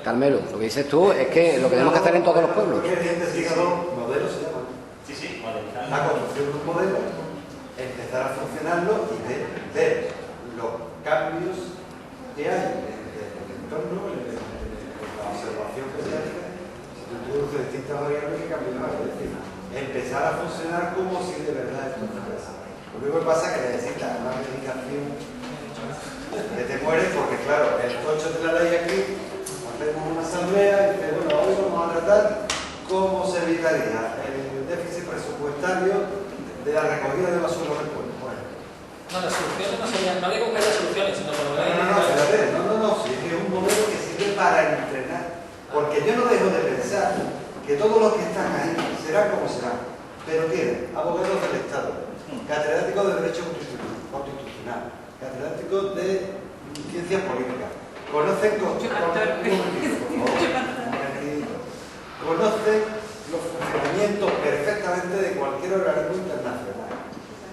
Speaker 10: Carmelo, lo que dices tú es que lo que tenemos que hacer en todos los pueblos.
Speaker 5: Modelo se llama.
Speaker 1: Sí, sí, modelizar.
Speaker 5: La construcción de un modelo, empezar a funcionarlo y ver los cambios que hay en el entorno, en la observación que se hace, si tú introduces distintas variables que cambian algo. Es decir, empezar a funcionar como si de verdad esto fuera. Lo único que pasa es que necesitas una dedicación que te mueres porque, claro, el tocho de la ley aquí, hacemos una asamblea y dice, bueno, hoy vamos a tratar cómo se evitaría el déficit presupuestario de la recogida de basura del pueblo. Bueno.
Speaker 9: No, las soluciones no serían, no digo que haya soluciones, sino que lo que
Speaker 5: No, si es que es un modelo que sirve para entrenar. Porque yo no dejo de pensar que todos los que están ahí serán como serán, pero tienen abogados del Estado, catedráticos de Derecho Constitucional, catedráticos de Ciencias Políticas, conocen los funcionamientos perfectamente de cualquier organismo internacional.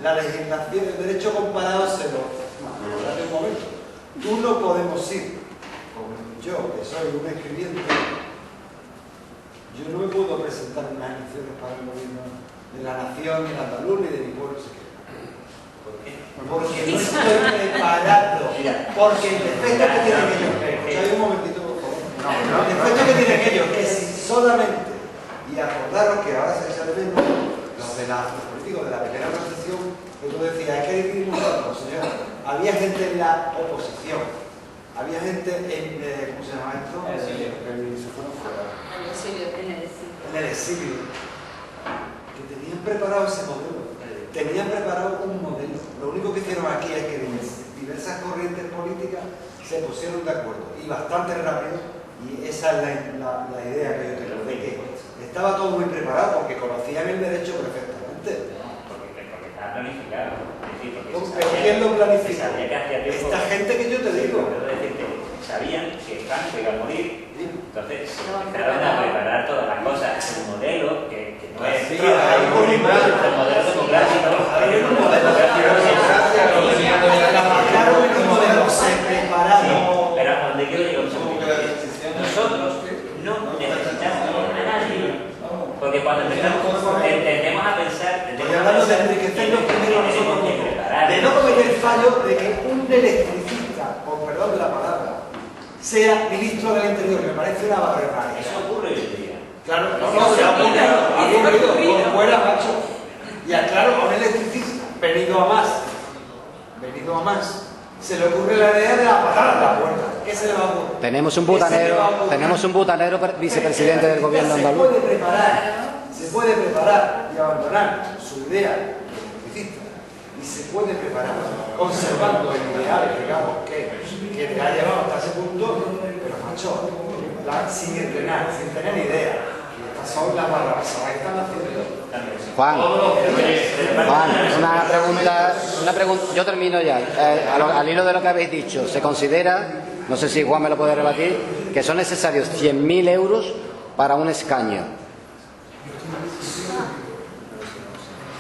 Speaker 5: La legislación, el derecho comparado se lo... Date un momento. Tú no podemos ir, como yo, que soy un escribiente, yo no me puedo presentar unas elecciones para el gobierno de la nación, ni de andaluz, ni de mi pueblo siquiera. Porque no estoy preparado. Porque el defecto que tienen ellos, un momentito, por favor. El defecto que tienen ellos, que si solamente, y acordaros que ahora se echa de menos los políticos de la primera transición, que tú decías, hay que dividir un poco, señor. Había gente en la oposición, había gente en, ¿cómo se llama esto? En el exilio. Que tenían preparado ese modelo. Tenían preparado un modelo. Lo único que hicieron aquí es que diversas corrientes políticas se pusieron de acuerdo y bastante rápido, y esa es la idea que yo tengo, de que estaba todo muy preparado porque conocían el derecho perfectamente.
Speaker 1: Porque estaba planificado.
Speaker 5: ¿Quién lo planificó? Esta gente que yo te digo.
Speaker 1: Sabían que Franco iba a morir, entonces se empezaron a preparar todas las cosas. Es un modelo que no es el modelo democrático, pero a donde quiero llegar, nosotros no necesitamos a nadie, porque cuando tendemos a pensar,
Speaker 5: estoy hablando de enriquecernos primero nosotros mismos, de no cometer el fallo de que un electricista, con perdón de la palabra, sea ministro del Interior, me parece una barbaridad.
Speaker 1: Eso ocurre hoy en día.
Speaker 5: Claro, se ha ocurrido, fuera macho. Y claro, a un electricista, venido a más, se le ocurre la idea de la patada en la puerta. ¿Qué se le va a ocurrir?
Speaker 10: Tenemos un butanero vicepresidente del gobierno andaluz.
Speaker 5: Se puede preparar y abandonar su idea electricista. Y se puede preparar, conservando el ideal, digamos, que te ha llevado hasta ese punto, pero macho, sin entrenar, sin tener idea. Y estas son las barrabasadas que están haciendo.
Speaker 10: Juan, una pregunta, yo termino ya. Al hilo de lo que habéis dicho, se considera, no sé si Juan me lo puede rebatir, que son necesarios 100.000 euros para un escaño.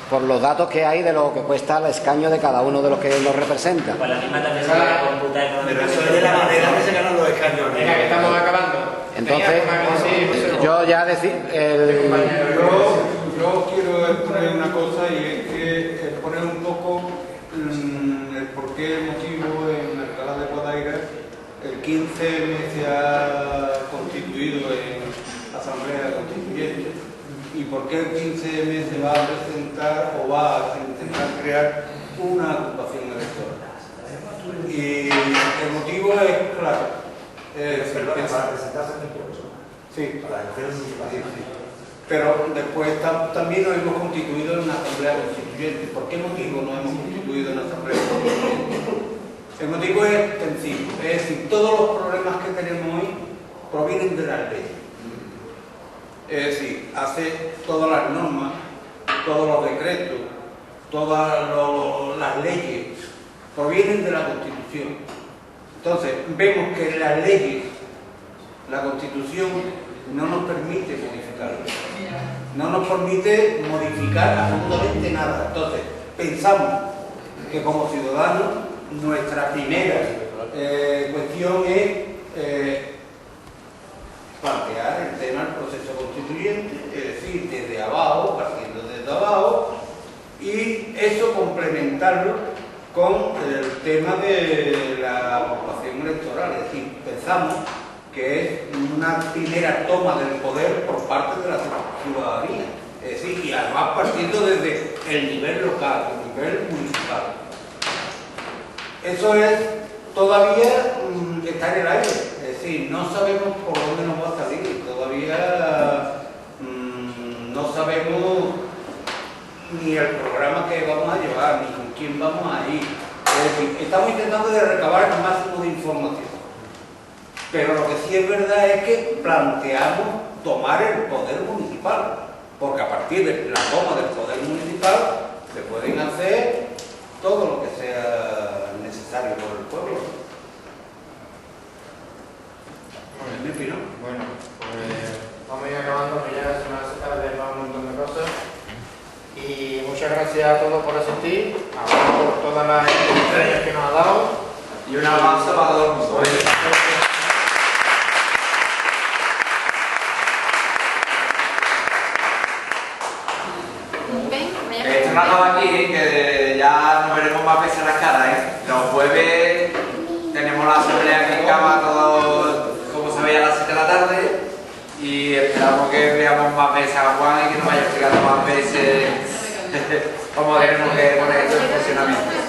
Speaker 10: Por los datos que hay de lo que cuesta el escaño de cada uno de los que nos representa.
Speaker 1: Pues la misma también se puede computar con...
Speaker 5: Pero eso es de la manera que se ganan los escaños.
Speaker 7: Venga, que estamos acabando.
Speaker 10: Entonces, yo ya decir...
Speaker 2: Yo quiero exponer una cosa, y es que exponer un poco el porqué, el motivo en Alcalá de Guadaira. El 15M se ha constituido en Asamblea Constituyente. ¿Y por qué el 15M se va a presentar o va a intentar crear una agrupación electoral? Y el motivo es claro.
Speaker 5: Para presentarse en el pueblo.
Speaker 2: Sí.
Speaker 5: Para hacer un
Speaker 2: Pero después también nos hemos constituido en una asamblea constituyente. ¿Por qué motivo nos hemos constituido en una asamblea constituyente? El motivo es sencillo, es decir, todos los problemas que tenemos hoy provienen de las leyes. Es decir, hace todas las normas, todos los decretos, todas las leyes provienen de la Constitución. Entonces, vemos que las leyes, la Constitución, no nos permite modificarlas. No nos permite modificar absolutamente nada. Entonces, pensamos que como ciudadanos, nuestra primera cuestión es plantear el tema del proceso constituyente, es decir, desde abajo, partiendo desde abajo, y eso complementarlo con el tema de la ocupación electoral. Es decir, pensamos que es una primera toma del poder por parte de la ciudadanía, es decir, y además partiendo desde el nivel local, el nivel municipal. Eso es todavía está en el aire, es decir, no sabemos por dónde nos va a salir, todavía no sabemos ni el programa que vamos a llevar, ni con quién vamos a ir. Es decir, estamos intentando de recabar el máximo de información. Pero lo que sí es verdad es que planteamos tomar el poder municipal, porque a partir de la toma del poder municipal se pueden hacer todo lo que sea necesario por el pueblo. ¿Es mi opinión?
Speaker 7: Bueno, pues vamos a ir acabando, que ya se me hace tarde un montón de cosas. Y muchas gracias a todos por asistir, por todas las experiencias que nos ha dado.
Speaker 8: Y un abrazo para todos el mundo. Esto no acaba aquí, que ya nos veremos más veces las caras, ¿eh? Los jueves tenemos la asamblea aquí en Cama, todos, como se veía, a las 7 de la tarde, y esperamos que veamos más veces a Juan y que nos vaya explicando más veces cómo tenemos que poner esto en funcionamiento.